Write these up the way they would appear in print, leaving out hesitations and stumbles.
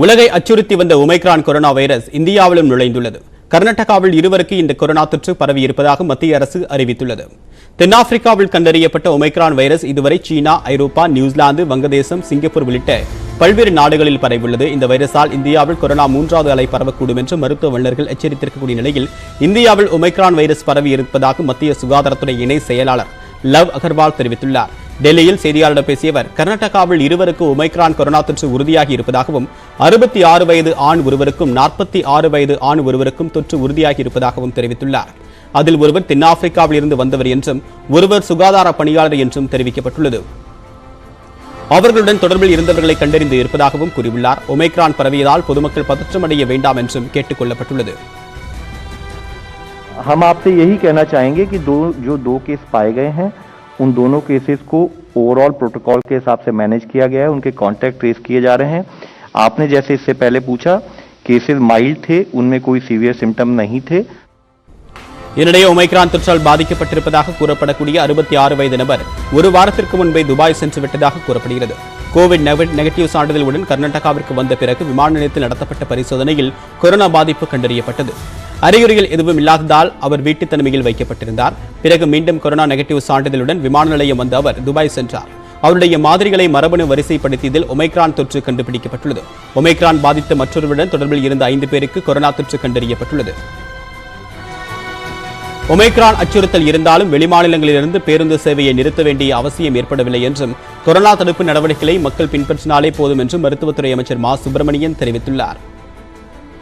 உலகை அச்சுறுத்தி வந்த ஒமைக்ரான் கொரோனா வைரஸ் இந்தியாவிலும் நுழைந்துள்ளது. கர்நாடகாவில் இருவருக்கு இந்த கொரோனா தொற்று பரவியிருப்பதாக மத்திய அரசு அறிவித்துள்ளது. தென்னாப்பிரிக்காவில் கண்டறியப்பட்ட ஒமைக்ரான் வைரஸ் இதுவரை சீனா, ஐரோப்பா, நியூசிலாந்து, வங்கதேசம், சிங்கப்பூர் உள்ளிட்ட பல்வேறு நாடுகளில் பரவியுள்ளது. இந்த வைரஸால் இந்தியாவில் கொரோனா 3வது அலை பரவக்கூடும் என்று மருத்துவ வல்லுநர்கள் எச்சரித்திருக்கக்கூடிய நிலையில் இந்தியாவில் ஒமைக்ரான் வைரஸ் பரவி இருப்பதாக மத்திய சுகாதாரத்துறை இணை செயலாளர் லவ் அகர்வால் தெரிவித்துள்ளார். டெல்லியில் செய்தியாளர்களிடம் பேசிய அவர், கர்நாடகாவில் இருவருக்கு ஒமைக்ரான் கொரோனா தொற்று உறுதியாகி இருப்பதாகவும் 66 வயது ஆண் ஒருவருக்கும் 46 வயது ஆண் ஒருவருக்கும் தொற்று உறுதியாகி இருப்பதாகவும் தெரிவித்துள்ளார். அதில் ஒருவர் தென்னாப்பிரிக்காவில் இருந்து வந்தவர் என்றும் ஒருவர் சுகாதார பணியாளர் என்றும் தெரிவிக்கப்பட்டுள்ளது. அவர்களுடன் தொடர்பில் இருந்தவர்களை கண்டறிந்து இருப்பதாகவும் கூறியுள்ளார். ஒமைக்ரான் பரவியதால் பொதுமக்கள் பதற்றமடைய வேண்டாம் என்றும் கேட்டுக் கொள்ளப்பட்டுள்ளது. हम आपसे यही कहना चाहेंगे कि जो दो केस पाए गए हैं उन दोनों केसेस को ओवरऑल प्रोटोकॉल के हिसाब से मैनेज किया गया है, उनके कॉन्टैक्ट ट्रेस किए जा रहे हैं। आपने जैसे इससे पहले पूछा, केसेस माइल्ड थे, उनमें कोई सीवियर सिम्टम नहीं थे। இதனிடையே ஒமைக்ரான் தொற்றால் பாதிக்கப்பட்டிருப்பதாக கூறப்படக்கூடிய 66 வயது நபர் ஒரு வாரத்திற்கு முன்பே துபாய் சென்று விட்டதாக கூறப்படுகிறது. கோவிட் நெகட்டிவ் சான்றிதழுடன் கர்நாடகாவிற்கு வந்த பிறகு விமான நிலையத்தில் நடத்தப்பட்ட பரிசோதனையில் கொரோனா பாதிப்பு கண்டறியப்பட்டது. அறிகுறிகள் எதுவும் இல்லாததால் அவர் வீட்டு தனிமையில் வைக்கப்பட்டிருந்தார். பிறகு மீண்டும் கொரோனா நெகட்டிவ் சான்றிதழுடன் விமான நிலையம் வந்த அவர் துபாய் சென்றார். அவருடைய மாதிரிகளை மரபணு வரிசைப்படுத்தியதில் ஒமைக்ரான் தொற்று கண்டுபிடிக்கப்பட்டுள்ளது. ஒமைக்ரான் பாதித்த மற்றொருவருடன் தொடர்பில் இருந்த 5 பேருக்கு கொரோனா தொற்று கண்டறியப்பட்டுள்ளது. ஒமைக்ரான் அச்சுறுத்தல் இருந்தாலும் வெளிமாநிலங்களிலிருந்து பேருந்து சேவையை நிறுத்த வேண்டிய அவசியம் ஏற்படவில்லை என்றும் கொரோனா தடுப்பு நடவடிக்கைகளை மக்கள் பின்பற்றினாலே போதும் என்றும் மருத்துவத்துறை அமைச்சர் மா சுப்பிரமணியன் தெரிவித்துள்ளார்.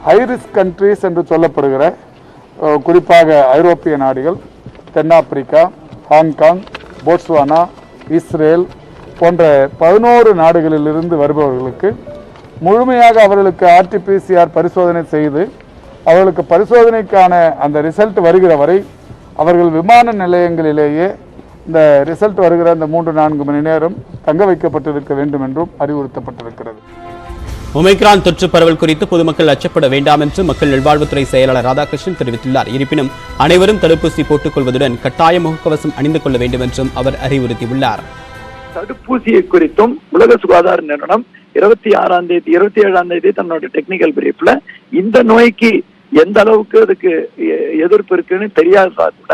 ஹை ரிஸ்க் கண்ட்ரீஸ் என்று சொல்லப்படுகிற குறிப்பாக ஐரோப்பிய நாடுகள், தென்னாப்பிரிக்கா, ஹாங்காங், போட்ஸ்வானா, இஸ்ரேல் போன்ற 11 நாடுகளிலிருந்து வருபவர்களுக்கு முழுமையாக அவர்களுக்கு RT-PCR பரிசோதனை செய்து அவர்களுக்கு பரிசோதனைக்கான அந்த ரிசல்ட் வருகிற வரை அவர்கள் விமான நிலையங்களிலேயே இந்த ரிசல்ட் வருகிற அந்த 3-4 மணி நேரம் தங்க வைக்கப்பட்டிருக்க வேண்டும் என்றும் அறிவுறுத்தப்பட்டிருக்கிறது. ஒமைக்ரான் தொற்று பரவல் குறித்து பொதுமக்கள் அச்சப்பட வேண்டாம் என்று மக்கள் நல்வாழ்வுத்துறை செயலாளர் ராதாகிருஷ்ணன் தெரிவித்துள்ளார். இருப்பினும் அனைவரும் தடுப்பூசி போட்டுக் கொள்வதுடன் கட்டாய முகக்கவசம் அணிந்து கொள்ள வேண்டும் என்றும் அவர் அறிவுறுத்தியுள்ளார். தடுப்பூசியை குறித்தும் உலக சுகாதார நிறுவனம் 27ஆம் தேதி தன்னோட டெக்னிக்கல் பிரீஃப்ல இந்த நோய்க்கு எந்த அளவுக்கு அதுக்கு எதிர்ப்பு இருக்குன்னு தெரியாததா கூட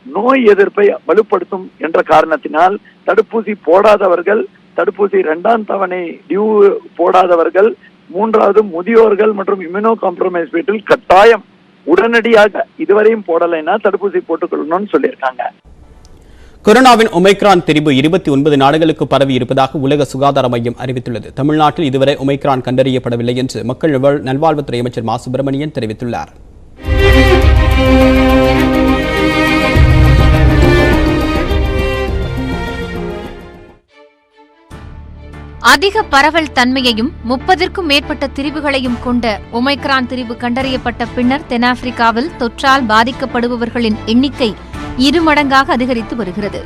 நோய் எதிர்ப்பை வலுப்படுத்தும் என்ற காரணத்தினால் தடுப்பூசி போடாதவர்கள், தடுப்பூசி 2ஆம் தவணை டியூ போடாதவர்கள், 3வது முதியோர்கள் மற்றும் இம்யூனோ காம்ப்ரமைஸ் வீட்டில் கட்டாயம் உடனடியாக இதுவரையும் போடலைன்னா தடுப்பூசி போட்டுக்கொள்ளணும்னு சொல்லியிருக்காங்க. கொரோனாவின் ஒமைக்ரான் திரிபு 29 நாடுகளுக்கு பரவி இருப்பதாக உலக சுகாதார மையம் அறிவித்துள்ளது. தமிழ்நாட்டில் இதுவரை ஒமைக்ரான் கண்டறியப்படவில்லை என்று மக்கள் நல்வாழ்வுத்துறை அமைச்சர் மா சுப்பிரமணியன் தெரிவித்துள்ளார். அதிக பரவல் தன்மையையும் 30ற்கும் மேற்பட்ட திரிவுகளையும் கொண்ட ஒமைக்ரான் திரிவு கண்டறியப்பட்ட பின்னர் தென்னாப்பிரிக்காவில் தொற்றால் பாதிக்கப்படுபவர்களின் எண்ணிக்கை 2 மடங்காக அதிகரித்து வருகிறது.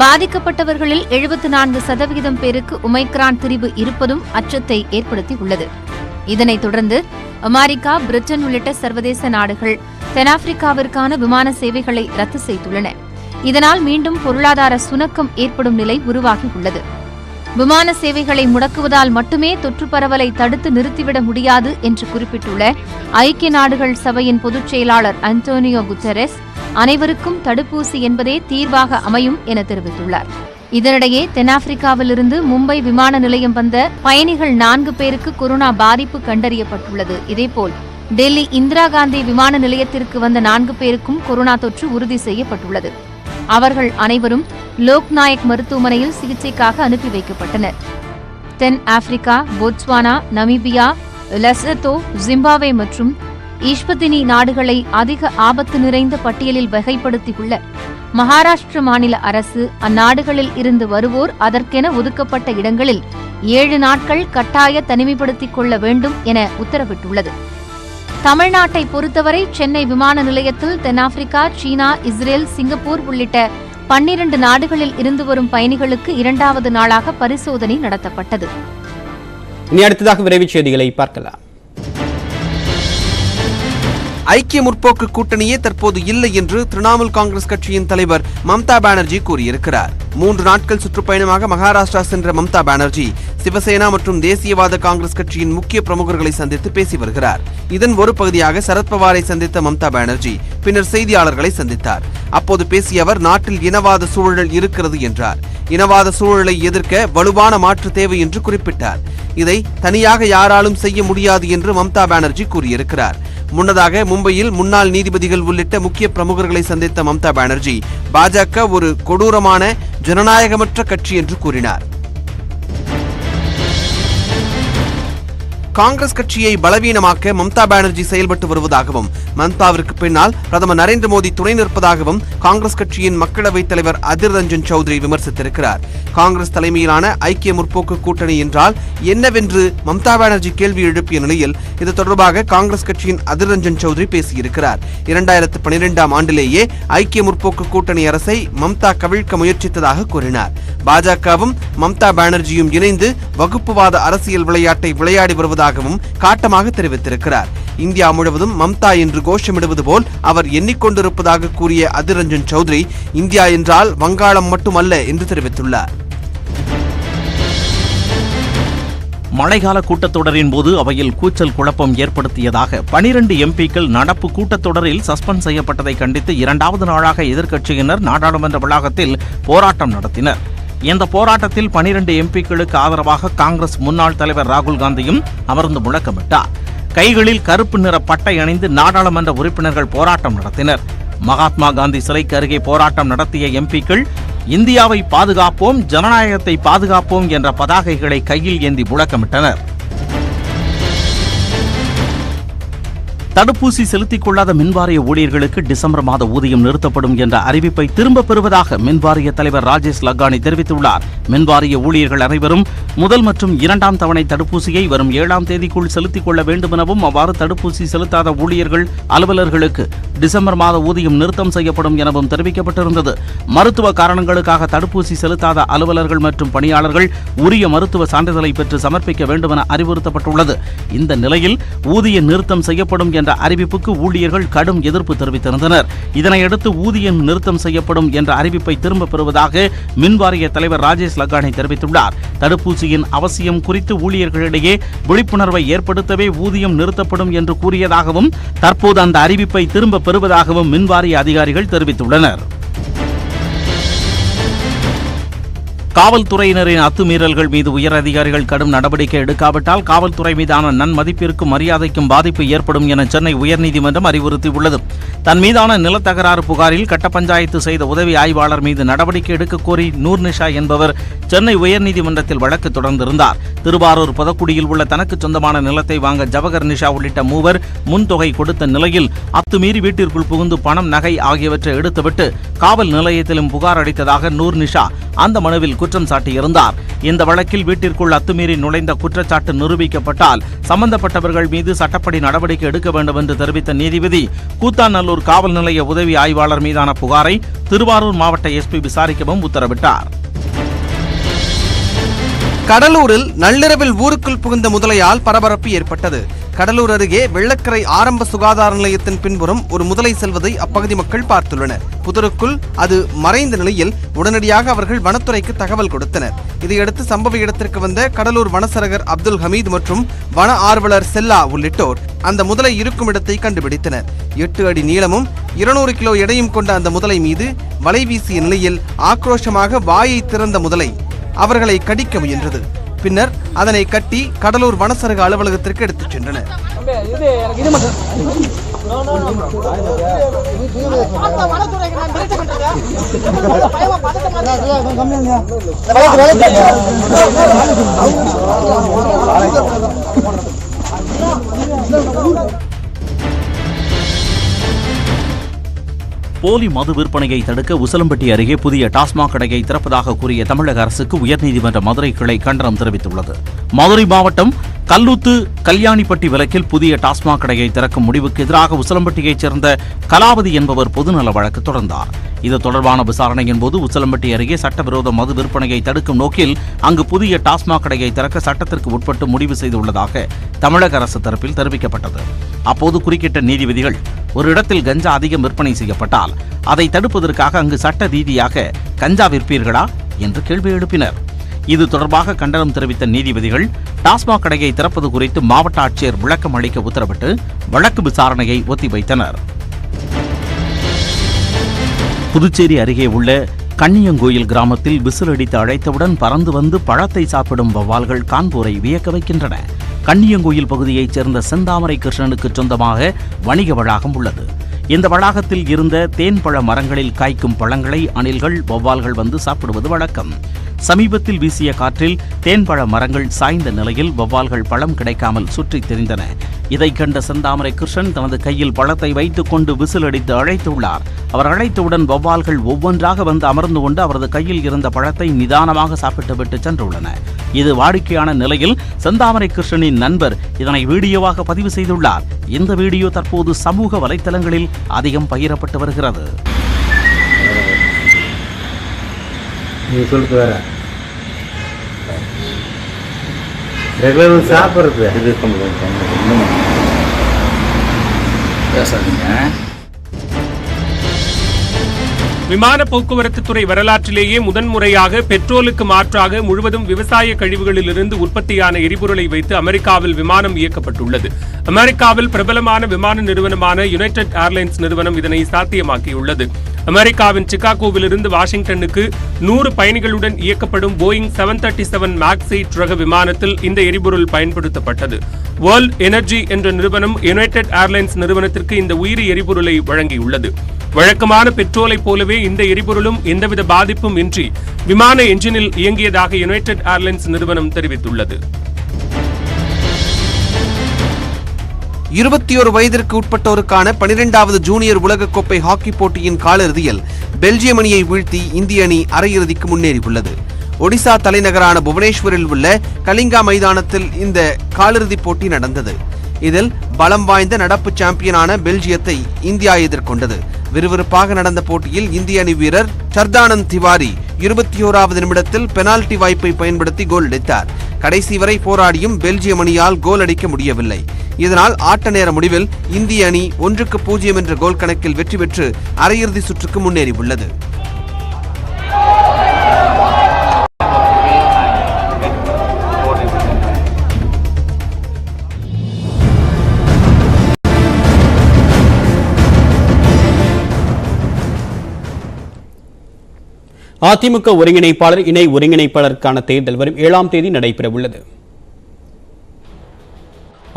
பாதிக்கப்பட்டவர்களில் 74% பேருக்கு ஒமைக்ரான் திரிவு இருப்பதும் அச்சத்தை ஏற்படுத்தியுள்ளது. இதனைத் தொடர்ந்து அமெரிக்கா, பிரிட்டன் உள்ளிட்ட சர்வதேச நாடுகள் தென்னாப்பிரிக்காவிற்கான விமான சேவைகளை ரத்து செய்துள்ளன. இதனால் மீண்டும் பொருளாதார சுணக்கம் ஏற்படும் நிலை உருவாகியுள்ளது. விமான சேவைகளை முடக்குவதால் மட்டுமே தொற்று பரவலை தடுத்து நிறுத்திவிட முடியாது என்று குறிப்பிட்டுள்ள ஐக்கிய நாடுகள் சபையின் பொதுச் செயலாளர் அன்டோனியோ குட்டரெஸ், அனைவருக்கும் தடுப்பூசி என்பதே தீர்வாக அமையும் என தெரிவித்துள்ளார். இதனிடையே தென்னாப்பிரிக்காவிலிருந்து மும்பை விமான நிலையம் வந்த பயணிகள் 4 பேருக்கு கொரோனா பாதிப்பு கண்டறியப்பட்டுள்ளது. இதேபோல் டெல்லி இந்திரா காந்தி விமான நிலையத்திற்கு வந்த 4 பேருக்கும் கொரோனா தொற்று உறுதி செய்யப்பட்டுள்ளது. அவர்கள் அனைவரும் லோக்நாயக் மருத்துவமனையில் சிகிச்சைக்காக அனுப்பி வைக்கப்பட்டனர். தென் Africa, Botswana, Namibia, Lesotho, Zimbabwe மற்றும் ஈஸ்வத்தினி நாடுகளை அதிக ஆபத்து நிறைந்த பட்டியலில் வகைப்படுத்தியுள்ள மகாராஷ்டிர மாநில அரசு அந்நாடுகளில் இருந்து வருவோர் அதற்கென ஒதுக்கப்பட்ட இடங்களில் 7 நாட்கள் கட்டாய தனிமைப்படுத்திக் கொள்ள வேண்டும் என உத்தரவிட்டுள்ளது. தமிழ்நாட்டை பொறுத்தவரை சென்னை விமான நிலையத்தில் தென்னாப்பிரிக்கா, சீனா, இஸ்ரேல், சிங்கப்பூர் உள்ளிட்ட 12 நாடுகளில் இருந்து வரும் பயணிகளுக்கு 2வது நாளாக பரிசோதனை நடத்தப்பட்டது. இனி அடுத்ததாக விரைவுச் செய்திகளை பார்க்கலாம். ஐக்கிய முற்போக்கு கூட்டணியே தற்போது இல்லை என்று திரிணாமுல் காங்கிரஸ் கட்சியின் தலைவர் மம்தா பானர்ஜி கூறியிருக்கிறார். 3 நாட்கள் சுற்றுப்பயணமாக மகாராஷ்டிரா சென்ற மம்தா பானர்ஜி சிவசேனா மற்றும் தேசியவாத காங்கிரஸ் கட்சியின் முக்கிய பிரமுகர்களை சந்தித்து பேசி வருகிறார். இதன் ஒரு பகுதியாக சரத்பவாரை சந்தித்த மம்தா பானர்ஜி பின்னர் செய்தியாளர்களை சந்தித்தார். அப்போது பேசிய அவர், நாட்டில் இனவாத சூழல் இருக்கிறது என்றார். இனவாத சூழலை எதிர்க்க வலுவான மாற்று தேவை என்று குறிப்பிட்டார். இதை தனியாக யாராலும் செய்ய முடியாது என்று மம்தா பானர்ஜி கூறியிருக்கிறார். முன்னதாக மும்பையில் முன்னாள் நீதிபதிகள் உள்ளிட்ட முக்கிய பிரமுகர்களை சந்தித்த மம்தா பானர்ஜி பாஜக ஒரு கொடூரமான ஜனநாயகமற்ற கட்சி என்று கூறினார். காங்கிரஸ் கட்சியை பலவீனமாக்க மம்தா பானர்ஜி செயல்பட்டு வருவதாகவும் மம்தாவிற்கு பின்னால் பிரதமர் நரேந்திர மோடி துணை நிற்பதாகவும் காங்கிரஸ் கட்சியின் மக்களவைத் தலைவர் அதிர் ரஞ்சன் சௌத்ரி விமர்சித்திருக்கிறார். காங்கிரஸ் தலைமையிலான ஐக்கிய முற்போக்கு கூட்டணி என்றால் என்னவென்று மம்தா பானர்ஜி கேள்வி எழுப்பிய நிலையில் இது தொடர்பாக காங்கிரஸ் கட்சியின் அதிர் ரஞ்சன் சௌத்ரி பேசியிருக்கிறார். 2012ஆம் ஆண்டிலேயே ஐக்கிய முற்போக்கு கூட்டணி அரசை மம்தா கவிழ்க்க முயற்சித்ததாக கூறினார். பாஜகவும் மம்தா பானர்ஜியும் இணைந்து வகுப்புவாத அரசியல் விளையாட்டை விளையாடி வருவதாகவும் காட்டமாக தெரிவித்திருக்கிறார். இந்தியா முழுவதும் மம்தா என்று கோஷமிடுவது போல் அவர் எண்ணிக்கொண்டிருப்பதாக கூறிய அதிர் ரஞ்சன் சௌத்ரி, இந்தியா என்றால் வங்காளம் மட்டுமல்ல என்று தெரிவித்துள்ளார். மழைக்கால கூட்டத்தொடரின் போது அவையில் கூச்சல் குழப்பம் ஏற்படுத்தியதாக 12 எம்பிக்கள் நடப்பு கூட்டத்தொடரில் சஸ்பெண்ட் செய்யப்பட்டதை கண்டித்து 2வது நாளாக எதிர்க்கட்சியினர் நாடாளுமன்ற வளாகத்தில் போராட்டம் நடத்தினர். இந்த போராட்டத்தில் 12 எம்பிக்களுக்கு ஆதரவாக காங்கிரஸ் முன்னாள் தலைவர் ராகுல் காந்தியும் அமர்ந்து முழக்கமிட்டார். கைகளில் கருப்பு நிற பட்டை அணிந்து நாடாளுமன்ற உறுப்பினர்கள் போராட்டம் நடத்தினர். மகாத்மா காந்தி சிலைக்கு அருகே போராட்டம் நடத்திய எம்பிக்கள் இந்தியாவை பாதுகாப்போம், ஜனநாயகத்தை பாதுகாப்போம் என்ற பதாகைகளை கையில் ஏந்தி முழக்கமிட்டனர். தடுப்பூசி செலுத்திக் கொள்ளாத மின்வாரிய ஊழியர்களுக்கு டிசம்பர் மாத ஊதியம் நிறுத்தப்படும் என்ற அறிவிப்பை திரும்பப் பெறுவதாக மின்வாரிய தலைவர் ராஜேஷ் லக்கானி தெரிவித்துள்ளார். மின்வாரிய ஊழியர்கள் அனைவரும் முதல் மற்றும் 2ஆம் தவணை தடுப்பூசியை வரும் 7ஆம் தேதிக்குள் செலுத்திக் கொள்ள வேண்டும் எனவும், அவ்வாறு தடுப்பூசி செலுத்தாத ஊழியர்கள் அலுவலர்களுக்கு டிசம்பர் மாத ஊதியம் நிறுத்தம் செய்யப்படும் எனவும் தெரிவிக்கப்பட்டிருந்தது. மருத்துவ காரணங்களுக்காக தடுப்பூசி செலுத்தாத அலுவலர்கள் மற்றும் பணியாளர்கள் உரிய மருத்துவ சான்றிதழை பெற்று சமர்ப்பிக்க வேண்டும் என அறிவுறுத்தப்பட்டுள்ளது. இந்த நிலையில் ஊதிய நிறுத்தம் செய்யப்படும் என்ற அறிவிப்புக்கு ஊழியர்கள் கடும் எதிர்ப்பு தெரிவித்திருந்தனர். இதனையடுத்து ஊதியம் நிறுத்தம் செய்யப்படும் என்ற அறிவிப்பை திரும்பப் பெறுவதாக மின்வாரிய தலைவர் ராஜேஷ் லக்கானி தெரிவித்துள்ளார். தடுப்பூசியின் அவசியம் குறித்து ஊழியர்களிடையே விழிப்புணர்வை ஏற்படுத்தவே ஊதியம் நிறுத்தப்படும் என்று கூறியதாகவும், தற்போது அந்த அறிவிப்பை திரும்பப் பெறுவதாகவும் மின்வாரிய அதிகாரிகள் தெரிவித்துள்ளனர். காவல்துறையினரின் அத்துமீறல்கள் மீது உயர் அதிகாரிகள் கடும் நடவடிக்கை எடுக்காவிட்டால் காவல்துறை மீதான நன்மதிப்பிற்கும் மரியாதைக்கும் பாதிப்பு ஏற்படும் என சென்னை உயர்நீதிமன்றம் அறிவுறுத்தியுள்ளது. தன் மீதான நிலத்தகராறு புகாரில் கட்ட பஞ்சாயத்து செய்த உதவி ஆய்வாளர் மீது நடவடிக்கை எடுக்க கோரி நூர்நிஷா என்பவர் சென்னை உயர்நீதிமன்றத்தில் வழக்கு தொடர்ந்திருந்தார். திருவாரூர் புதக்குடியில் உள்ள தனக்கு சொந்தமான நிலத்தை வாங்க ஜவஹர் நிஷா உள்ளிட்ட 3 முன்தொகை கொடுத்த நிலையில் அத்துமீறி வீட்டிற்குள் புகுந்து பணம், நகை ஆகியவற்றை எடுத்துவிட்டு காவல் நிலையத்திலும் புகார் அளித்ததாக நூர்நிஷா அந்த மனுவில் குற்றம் சாட்டியிருந்தார். இந்த வழக்கில் வீட்டிற்குள் அத்துமீறி நுழைந்த குற்றச்சாட்டு நிரூபிக்கப்பட்டால் சம்பந்தப்பட்டவர்கள் மீது சட்டப்படி நடவடிக்கை எடுக்க வேண்டும் என்று தெரிவித்த நீதிபதி, கூத்தாநல்லூர் காவல் நிலைய உதவி ஆய்வாளர் மீதான புகாரை திருவாரூர் மாவட்ட எஸ்பி விசாரிக்கவும் உத்தரவிட்டார். கடலூரில் நள்ளிரவில் ஊருக்குள் புகுந்த முதலையால் பரபரப்பு ஏற்பட்டது. கடலூர் அருகே வெள்ளக்கரை ஆரம்ப சுகாதார நிலையத்தின் பின்புறம் ஒரு முதலை செல்வதை அப்பகுதி மக்கள் பார்த்துள்ளனர். புதருக்குள் அது மறைந்த நிலையில் உடனடியாக அவர்கள் வனத்துறைக்கு தகவல் கொடுத்தனர். இதையடுத்து சம்பவ இடத்திற்கு வந்த கடலூர் வனசரகர் அப்துல் ஹமீத் மற்றும் வன ஆர்வலர் செல்லா உள்ளிட்டோர் அந்த முதலை இருக்கும் இடத்தை கண்டுபிடித்தனர். 8 அடி நீளமும் 200 கிலோ எடையும் கொண்ட அந்த முதலை மீது வலை வீசிய நிலையில் ஆக்ரோஷமாக வாயை திறந்த முதலை அவர்களை கடிக்க முயன்றது. பின்னர் அதனை கட்டி கடலூர் வனசரக அலுவலகத்திற்கு எடுத்துச் சென்றனர். போலி மது விற்பனையை தடுக்க உசிலம்பட்டி அருகே புதிய டாஸ்மாக் கடையை திறப்பதாக கூறிய தமிழக அரசுக்கு உயர்நீதிமன்ற மதுரை கிளை கண்டனம் தெரிவித்துள்ளது. மதுரை மாவட்டம் கல்லூத்து கல்யாணிப்பட்டி வழக்கில் புதிய டாஸ்மாக் கடையை திறக்கும் முடிவுக்கு எதிராக உசிலம்பட்டியைச் சேர்ந்த கலாவதி என்பவர் பொதுநல வழக்கு தொடர்ந்தார். இது தொடர்பான விசாரணையின் போது உசிலம்பட்டி அருகே சட்டவிரோத மது விற்பனையை தடுக்கும் நோக்கில் அங்கு புதிய டாஸ்மாக் கடையை திறக்க சட்டத்திற்கு உட்பட்டு முடிவு செய்துள்ளதாக தமிழக அரசு தரப்பில் தெரிவிக்கப்பட்டது. அப்போது குறுக்கிட்ட நீதிபதிகள், ஒரு இடத்தில் கஞ்சா அதிகம் விற்பனை செய்யப்பட்டால் அதை தடுப்பதற்காக அங்கு சட்ட ரீதியாக கஞ்சா விற்பீர்களா என்று கேள்வி எழுப்பினர். இது தொடர்பாக கண்டனம் தெரிவித்த நீதிபதிகள் டாஸ்மாக் கடையை திறப்பது குறித்து மாவட்ட ஆட்சியர் விளக்கம் அளிக்க உத்தரவிட்டு வழக்கு விசாரணையை ஒத்திவைத்தனர். புதுச்சேரி அருகே உள்ள கண்ணியங்கோயில் கிராமத்தில் விசில் அடித்து அழைத்தவுடன் பறந்து வந்து பழத்தை சாப்பிடும் வௌவால்கள் காண்போரை வியக்க வைக்கின்றன. கண்ணியங்கோயில் பகுதியைச் சேர்ந்த செந்தாமரை கிருஷ்ணனுக்கு சொந்தமாக வணிக வளாகம் உள்ளது. இந்த வளாகத்தில் இருந்த தேன்பழ மரங்களில் காய்க்கும் பழங்களை அணில்கள் வௌவால்கள் வந்து சாப்பிடுவது வழக்கம். சமீபத்தில் வீசிய காற்றில் தேன்பழ மரங்கள் சாய்ந்த நிலையில் வௌவால்கள் பழம் கிடைக்காமல் சுற்றித் திரிந்தன. இதை கண்ட செந்தாமரை கிருஷ்ணன் தனது கையில் பழத்தை வைத்துக் கொண்டு விசில் அடித்து அழைத்துள்ளார். அவர் அழைத்தவுடன் வௌவால்கள் ஒவ்வொன்றாக வந்து அமர்ந்து கொண்டு அவரது கையில் இருந்த பழத்தை நிதானமாக சாப்பிட்டுவிட்டு சென்றுள்ளன. இது வாடிக்கையான நிலையில் செந்தாமரை கிருஷ்ணனின் நண்பர் இதனை வீடியோவாக பதிவு செய்துள்ளார். இந்த வீடியோ தற்போது சமூக வலைத்தளங்களில் அதிகம் பகிரப்பட்டு வருகிறது. சாப்பிட்றது விமான போக்குவரத்து துறை வரலாற்றிலேயே முதன்முறையாக பெட்ரோலுக்கு மாற்றாக முழுவதும் விவசாய கழிவுகளிலிருந்து உற்பத்தியான எரிபொருளை வைத்து அமெரிக்காவில் விமானம் இயக்கப்பட்டுள்ளது. அமெரிக்காவில் பிரபலமான விமான நிறுவனமான யுனைடெட் ஏர்லைன்ஸ் நிறுவனம் இதனை சாத்தியமாக்கியுள்ளது. அமெரிக்காவின் சிகாகோவிலிருந்து வாஷிங்டனுக்கு 100 பயணிகளுடன் இயக்கப்படும் போயிங் 737 மேக்ஸ் 8 ரக விமானத்தில் இந்த எரிபொருள் பயன்படுத்தப்பட்டது. வேர்ல்ட் எனர்ஜி என்ற நிறுவனம் யுனைடெட் ஏர்லைன்ஸ் நிறுவனத்திற்கு இந்த உயிரி எரிபொருளை வழங்கியுள்ளது. வழக்கமான பெட்ரோலை போலவே இந்த எரிபொருளும் எந்தவித பாதிப்பும் இன்றி விமான என்ஜினில் இயங்கியதாக யுனைடெட் ஏர்லைன்ஸ் நிறுவனம் தெரிவித்துள்ளது. 21 வயதிற்கு உட்பட்டோருக்கான 12வது ஜூனியர் உலகக்கோப்பை ஹாக்கி போட்டியின் காலிறுதியில் பெல்ஜியம் அணியை வீழ்த்தி இந்திய அணி அரையிறுதிக்கு முன்னேறியுள்ளது. ஒடிசா தலைநகரான புவனேஸ்வரில் உள்ள கலிங்கா மைதானத்தில் இந்த காலிறுதிப் போட்டி நடந்தது. இதில் பலம் வாய்ந்த நடப்பு சாம்பியனான பெல்ஜியத்தை இந்தியா எதிர்கொண்டது. விறுவிறுப்பாக நடந்த போட்டியில் இந்திய அணி வீரர் சர்தானந்த் திவாரி 21வது நிமிடத்தில் பெனால்டி வாய்ப்பை பயன்படுத்தி கோல் அடித்தார். கடைசி வரை போராடியும் பெல்ஜியம் அணியால் கோல் அடிக்க முடியவில்லை. இதனால் ஆட்ட நேர முடிவில் இந்திய அணி 1-0 என்ற கோல் கணக்கில் வெற்றி பெற்று அரையிறுதி சுற்றுக்கு முன்னேறியுள்ளது. அதிமுக ஒருங்கிணைப்பாளர் இணை ஒருங்கிணைப்பாளருக்கான தேர்தல் வரும் 7ஆம் தேதி நடைபெறவுள்ளது.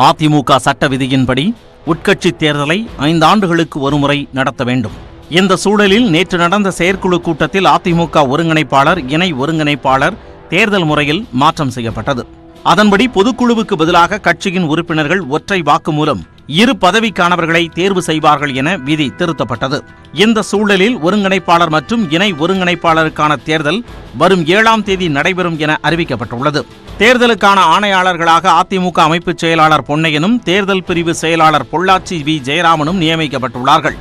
அதிமுக சட்ட விதியின்படி உட்கட்சி தேர்தலை 5 ஆண்டுகளுக்கு ஒருமுறை நடத்த வேண்டும். இந்த சூழலில் நேற்று நடந்த செயற்குழு கூட்டத்தில் அதிமுக ஒருங்கிணைப்பாளர் இணை ஒருங்கிணைப்பாளர் தேர்தல் முறையில் மாற்றம் செய்யப்பட்டது. அதன்படி பொதுக்குழுவுக்கு பதிலாக கட்சியின் உறுப்பினர்கள் ஒற்றை வாக்கு மூலம் 2 பதவிக்கானவர்களை தேர்வு செய்வார்கள் என விதி திருத்தப்பட்டது. இந்த சூழலில் ஒருங்கிணைப்பாளர் மற்றும் இணை ஒருங்கிணைப்பாளருக்கான தேர்தல் வரும் 7ஆம் தேதி நடைபெறும் என அறிவிக்கப்பட்டுள்ளது. தேர்தலுக்கான ஆணையாளர்களாக அதிமுக அமைப்பு செயலாளர் பொன்னையனும் தேர்தல் பிரிவு செயலாளர் பொள்ளாச்சி வி ஜெயராமனும் நியமிக்கப்பட்டுள்ளார்கள்.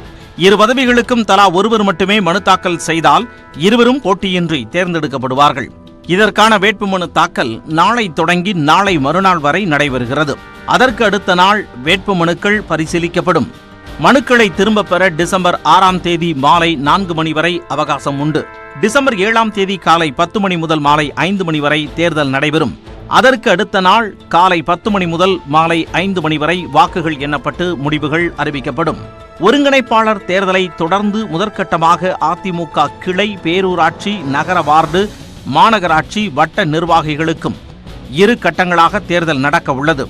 2 பதவிகளுக்கும் தலா ஒருவர் மட்டுமே மனு தாக்கல் செய்தால் இருவரும் போட்டியின்றி தேர்ந்தெடுக்கப்படுவார்கள். இதற்கான வேட்புமனு தாக்கல் நாளை தொடங்கி நாளை மறுநாள் வரை நடைபெறுகிறது. அதற்கு அடுத்த நாள் வேட்புமனுக்கள் பரிசீலிக்கப்படும். மனுக்களை திரும்பப் பெற டிசம்பர் 6ஆம் தேதி மாலை 4 மணி வரை அவகாசம் உண்டு. டிசம்பர் 7ஆம் தேதி காலை 10 மணி முதல் மாலை 5 மணி வரை தேர்தல் நடைபெறும். அதற்கு அடுத்த நாள் காலை 10 மணி முதல் மாலை 5 மணி வரை வாக்குகள் எண்ணப்பட்டு முடிவுகள் அறிவிக்கப்படும். ஒருங்கிணைப்பாளர் தேர்தலை தொடர்ந்து முதற்கட்டமாக அதிமுக கிளை, பேரூராட்சி, நகர வார்டு, மாநகராட்சி, வட்ட நிர்வாகிகளுக்கும் 2 கட்டங்களாக தேர்தல் நடக்க உள்ளது.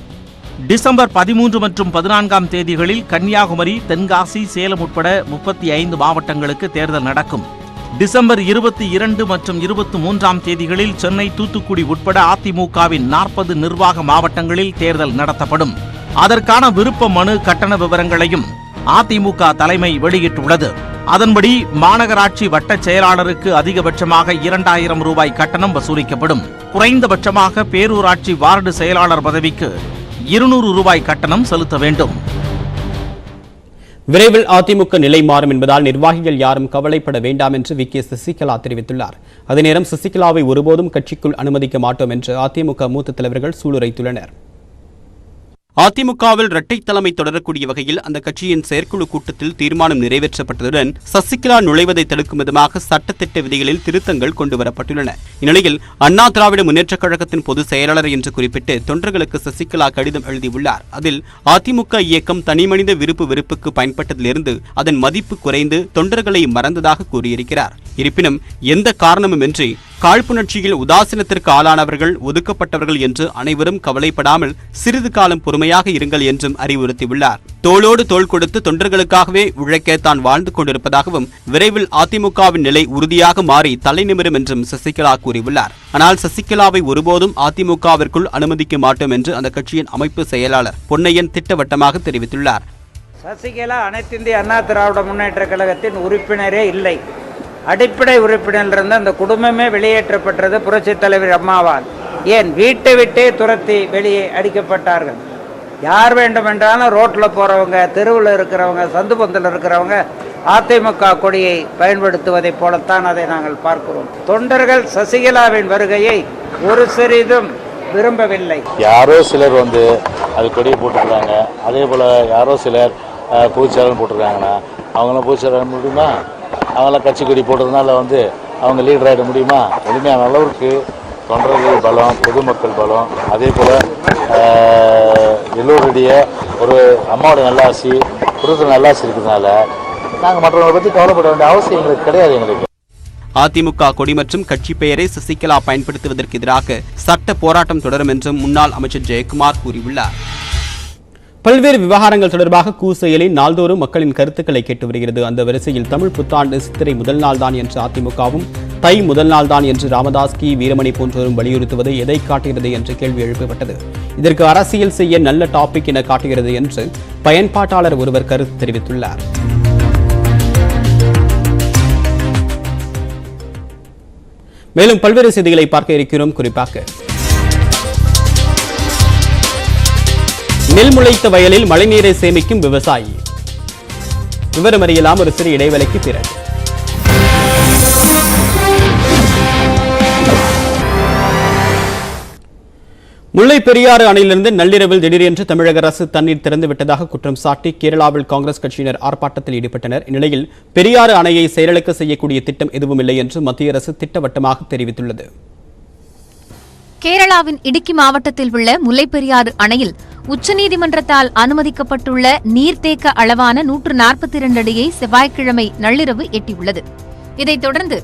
டிசம்பர் 13 மற்றும் 14ஆம் தேதிகளில் கன்னியாகுமரி, தென்காசி, சேலம் உட்பட 35 மாவட்டங்களுக்கு தேர்தல் நடக்கும். டிசம்பர் 22 மற்றும் 23ஆம் தேதிகளில் சென்னை, தூத்துக்குடி உட்பட அதிமுகவின் 40 நிர்வாக மாவட்டங்களில் தேர்தல் நடத்தப்படும். அதற்கான விருப்ப மனு கட்டண விவரங்களையும் அதிமுக தலைமை வெளியிட்டுள்ளது. அதன்படி மாநகராட்சி வட்ட செயலாளருக்கு அதிகபட்சமாக 2000 ரூபாய் கட்டணம் வசூலிக்கப்படும். குறைந்தபட்சமாக பேரூராட்சி வார்டு செயலாளர் பதவிக்கு 200 ரூபாய் கட்டணம் செலுத்த வேண்டும். விரைவில் அதிமுக நிலை மாறும் என்பதால் நிர்வாகிகள் யாரும் கவலைப்பட வேண்டாம் என்று வி.கே. சசிகலா தெரிவித்துள்ளார். அதே நேரம் சசிகலாவை ஒருபோதும் கட்சிக்குள் அனுமதிக்க மாட்டோம் என்று அதிமுக மூத்த தலைவர்கள் சூளுரைத்துள்ளனர். அதிமுகவில் இரட்டை தலைமை தொடரக்கூடிய வகையில் அந்த கட்சியின் செயற்குழு கூட்டத்தில் தீர்மானம் நிறைவேற்றப்பட்டதுடன் சசிகலா நுழைவதை தடுக்கும் விதமாக சட்டத்திட்ட விதிகளில் திருத்தங்கள் கொண்டுவரப்பட்டுள்ளன. இந்நிலையில் அண்ணா திராவிட முன்னேற்றக் கழகத்தின் பொதுச் செயலாளர் என்று குறிப்பிட்டு தொண்டர்களுக்கு சசிகலா கடிதம் எழுதியுள்ளார். அதில் அதிமுக இயக்கம் தனிமனித விருப்பு வெறுப்புக்கு பயன்பட்டதிலிருந்து அதன் மதிப்பு குறைந்து தொண்டர்களை மறந்ததாக கூறியிருக்கிறார். இருப்பினும் எந்த காரணமுமின்றி காழ்ப்புணர்ச்சியில் உதாசீனத்திற்கு ஆளானவர்கள் ஒதுக்கப்பட்டவர்கள் என்று அனைவரும் கவலைப்படாமல் சிறிது காலம் பொறுமையாக இருங்கள் என்றும் அறிவுறுத்தியுள்ளார். தோளோடு தோள் கொடுத்து தொண்டர்களுக்காகவே உழைக்க தான் வாழ்ந்து கொண்டிருப்பதாகவும் விரைவில் அதிமுகவின் நிலை உறுதியாக மாறி தலை நிமிரும் என்றும் சசிகலா கூறியுள்ளார். ஆனால் சசிகலாவை ஒருபோதும் அதிமுகவிற்குள் அனுமதிக்க மாட்டோம் என்று அந்த கட்சியின் அமைப்பு செயலாளர் பொன்னையன் திட்டவட்டமாக தெரிவித்துள்ளார். சசிகலா அனைத்திந்திய அண்ணா திராவிட முன்னேற்ற கழகத்தின் உறுப்பினரே இல்லை. அடிப்படை உறுப்பினரிலிருந்து அந்த குடும்பமே வெளியேற்றப்பட்டது புரட்சித் தலைவர் அம்மாவால். ஏன் வீட்டை விட்டே துரத்தி வெளியே அடிக்கப்பட்டார்கள். யார் வேண்டுமென்றாலும் ரோட்டில் போகிறவங்க, தெருவில் இருக்கிறவங்க, சந்து பந்தில் இருக்கிறவங்க அதிமுக கொடியை பயன்படுத்துவதைப் போலத்தான் அதை நாங்கள் பார்க்கிறோம். தொண்டர்கள் சசிகலாவின் வருகையை ஒரு சிறிதும் விரும்பவில்லை. யாரோ சிலர் அது கொடியை போட்டுருக்காங்க, அதே போல் யாரோ சிலர் பூச்சாரம் போட்டிருக்காங்கன்னா அவங்களாம் பூச்சாரம் முடியுமா? அவங்களாம் கட்சி கொடி போட்டதுனால அவங்க லீடர் ஆகிட முடியுமா? எளிமையான அளவுக்கு தொண்டர்கள் பலம், பொதுமக்கள் பலம், அதே போல் எல்லோருடைய ஒரு அம்மாவோட நல்லாசி, குடும்பத்தில் நல்லாசி இருக்கிறதுனால நாங்கள் மற்றவங்களை பற்றி கவலைப்பட வேண்டிய அவசியம் எங்களுக்கு கிடையாது. எங்களுக்கு அதிமுக கொடி மற்றும் கட்சி பெயரை சசிகலா பயன்படுத்துவதற்கு எதிராக சட்ட போராட்டம் தொடரும் என்றும் முன்னாள் அமைச்சர் ஜெயக்குமார் கூறியுள்ளார். பல்வேறு விவகாரங்கள் தொடர்பாக கூ செயலி நாள்தோறும் மக்களின் கருத்துக்களை கேட்டு வருகிறது. அந்த வரிசையில் தமிழ் புத்தாண்டு சித்திரை முதல் நாள் தான் என்று அதிமுகவும், தை முதல் நாள் தான் என்று ராமதாஸ், கி வீரமணி போன்றோரும் வலியுறுத்துவது எதை காட்டுகிறது என்ற கேள்வி எழுப்பப்பட்டது. இதற்கு அரசியல் செய்ய நல்ல டாபிக் என காட்டுகிறது என்று பயன்பாட்டாளர் ஒருவர் கருத்து தெரிவித்துள்ளார். மேலும் பல்வேறு செய்திகளை பார்க்க இருக்கிறோம். குறிப்பாக நெல் முளைத்த வயலில் மழைநீரை சேமிக்கும் விவசாயி. விவரம் அறியலாம் ஒரு சிறு இடைவேளைக்கு பிறகு. முல்லை பெரியாறு அணையிலிருந்து நள்ளிரவில் திடீரென்று தமிழக அரசு தண்ணீர் திறந்துவிட்டதாக குற்றம் சாட்டி கேரளாவில் காங்கிரஸ் கட்சியினர் ஆர்ப்பாட்டத்தில் ஈடுபட்டனர். இந்நிலையில் பெரியாறு அணையை செயலிழக்க செய்யக்கூடிய திட்டம் எதுவும் இல்லை என்று மத்திய அரசு திட்டவட்டமாக தெரிவித்துள்ளது. கேரளாவின் இடுக்கி மாவட்டத்தில் உள்ள முல்லைப்பெரியாறு அணையில் உச்சநீதிமன்றத்தால் அனுமதிக்கப்பட்டுள்ள நீர்த்தேக்க அளவான 142 அடியை செவ்வாய்க்கிழமை நள்ளிரவு எட்டியுள்ளது. இதைத் தொடர்ந்து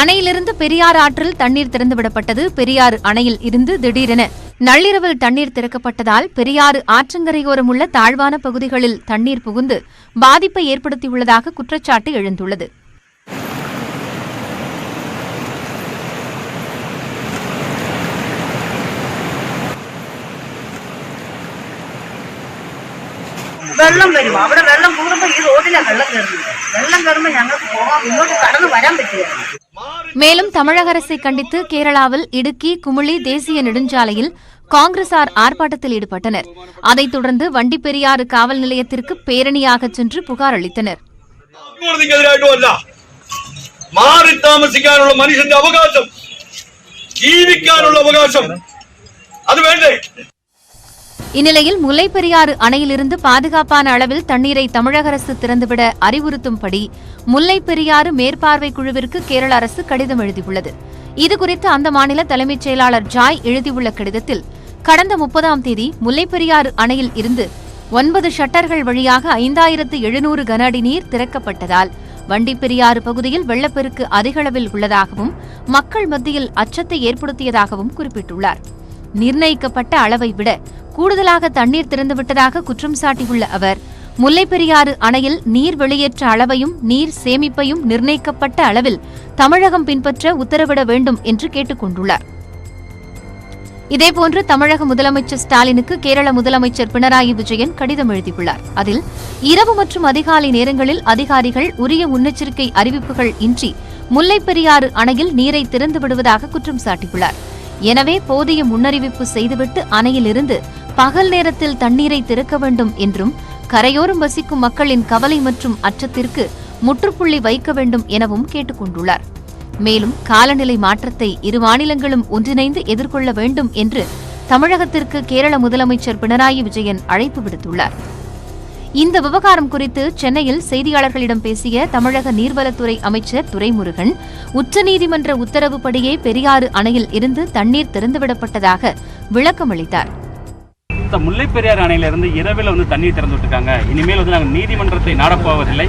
அணையிலிருந்து பெரியாறு ஆற்றில் தண்ணீர் திறந்துவிடப்பட்டது. பெரியாறு அணையில் இருந்து திடீரென நள்ளிரவில் தண்ணீர் திறக்கப்பட்டதால் பெரியாறு ஆற்றங்கரையோரம் உள்ள தாழ்வான பகுதிகளில் தண்ணீர் புகுந்து பாதிப்பை ஏற்படுத்தியுள்ளதாக குற்றச்சாட்டு எழுந்துள்ளது. വെള്ളം വരും, അവിടെ വെള്ളം കൂടുമ്പോൾ ഈ റോഡിലെ വെള്ളം കയറുന്നത്. വെള്ളം കയറുമ്പോൾ ഞങ്ങൾക്ക് പോകാൻ മുന്നോട്ട് കടന്നു വരാൻ പറ്റില്ല. மேலும் தமிழக அரசை கண்டித்து கேரளாவில் இடுக்கி குமுளி தேசிய நெடுஞ்சாலையில் காங்கிரசார் ஆர்ப்பாட்டத்தில் ஈடுபட்டனர். அதைத் தொடர்ந்து வண்டிப்பெரியாறு காவல் நிலையத்திற்கு பேரணியாக சென்று புகார் அளித்தனர். മാറി താമസിക്കാനുള്ള മനുഷ്യന്റെ അവകാശം, ജീവിക്കാനുള്ള അവകാശം അത് വേണ്ടേ? இந்நிலையில் முல்லைப்பெரியாறு அணையிலிருந்து பாதுகாப்பான அளவில் தண்ணீரை தமிழக அரசு திறந்துவிட அறிவுறுத்தும்படி முல்லைப்பெரியாறு மேற்பார்வை குழுவிற்கு கேரள அரசு கடிதம் எழுதியுள்ளது. இதுகுறித்து அந்த மாநில தலைமைச் செயலாளர் ஜாய் எழுதியுள்ள கடிதத்தில் கடந்த 30ஆம் தேதி முல்லைப்பெரியாறு அணையில் இருந்து 9 ஷட்டர்கள் வழியாக 5700 கன அடி நீர் திறக்கப்பட்டதால் வண்டிப்பெரியாறு பகுதியில் வெள்ளப்பெருக்கு அதிகளவில் உள்ளதாகவும் மக்கள் மத்தியில் அச்சத்தை ஏற்படுத்தியதாகவும் குறிப்பிட்டுள்ளார். நிர்ணயிக்கப்பட்ட அளவை விட கூடுதலாக தண்ணீர் திறந்துவிட்டதாக குற்றம் சாட்டியுள்ள அவர் முல்லைப்பெரியாறு அணையில் நீர் வெளியேற்ற அளவையும் நீர் சேமிப்பையும் நிர்ணயிக்கப்பட்ட அளவில் தமிழகம் பின்பற்ற உத்தரவிட வேண்டும் என்று கேட்டுக் கொண்டுள்ளார். இதேபோன்று தமிழக முதலமைச்சர் ஸ்டாலினுக்கு கேரள முதலமைச்சர் பினராயி விஜயன் கடிதம் எழுதியுள்ளார். அதில் இரவு மற்றும் அதிகாலை நேரங்களில் அதிகாரிகள் உரிய முன்னெச்சரிக்கை அறிவிப்புகள் இன்றி முல்லைப்பெரியாறு அணையில் நீரை திறந்து விடுவதாக குற்றம் சாட்டியுள்ளார். எனவே போதிய முன்னறிவிப்பு செய்துவிட்டு அணையிலிருந்து பகல் நேரத்தில் தண்ணீரை திறக்க வேண்டும் என்றும் கரையோரம் வசிக்கும் மக்களின் கவலை மற்றும் அச்சத்திற்கு முற்றுப்புள்ளி வைக்க வேண்டும் எனவும் கேட்டுக் கொண்டுள்ளார். மேலும் காலநிலை மாற்றத்தை இரு மாநிலங்களும் ஒன்றிணைந்து எதிர்கொள்ள வேண்டும் என்று தமிழகத்திற்கு கேரள முதலமைச்சர் பினராயி விஜயன் அழைப்பு விடுத்துள்ளார். இந்த விவகாரம் குறித்து சென்னையில் செய்தியாளர்களிடம் பேசிய தமிழக நீர்வளத்துறை அமைச்சர் துரைமுருகன், உச்சநீதிமன்ற உத்தரவுப்படியே பெரியாறு அணையில் இருந்து தண்ணீர் திறந்துவிடப்பட்டதாக விளக்கமளித்தார். முல்லை பெரியாறு அணையிலிருந்து இரவில் தண்ணீர் திறந்து விட்டுருக்காங்க. இனிமேல் நாங்கள் நீதிமன்றத்தை நாடப்போவதில்லை,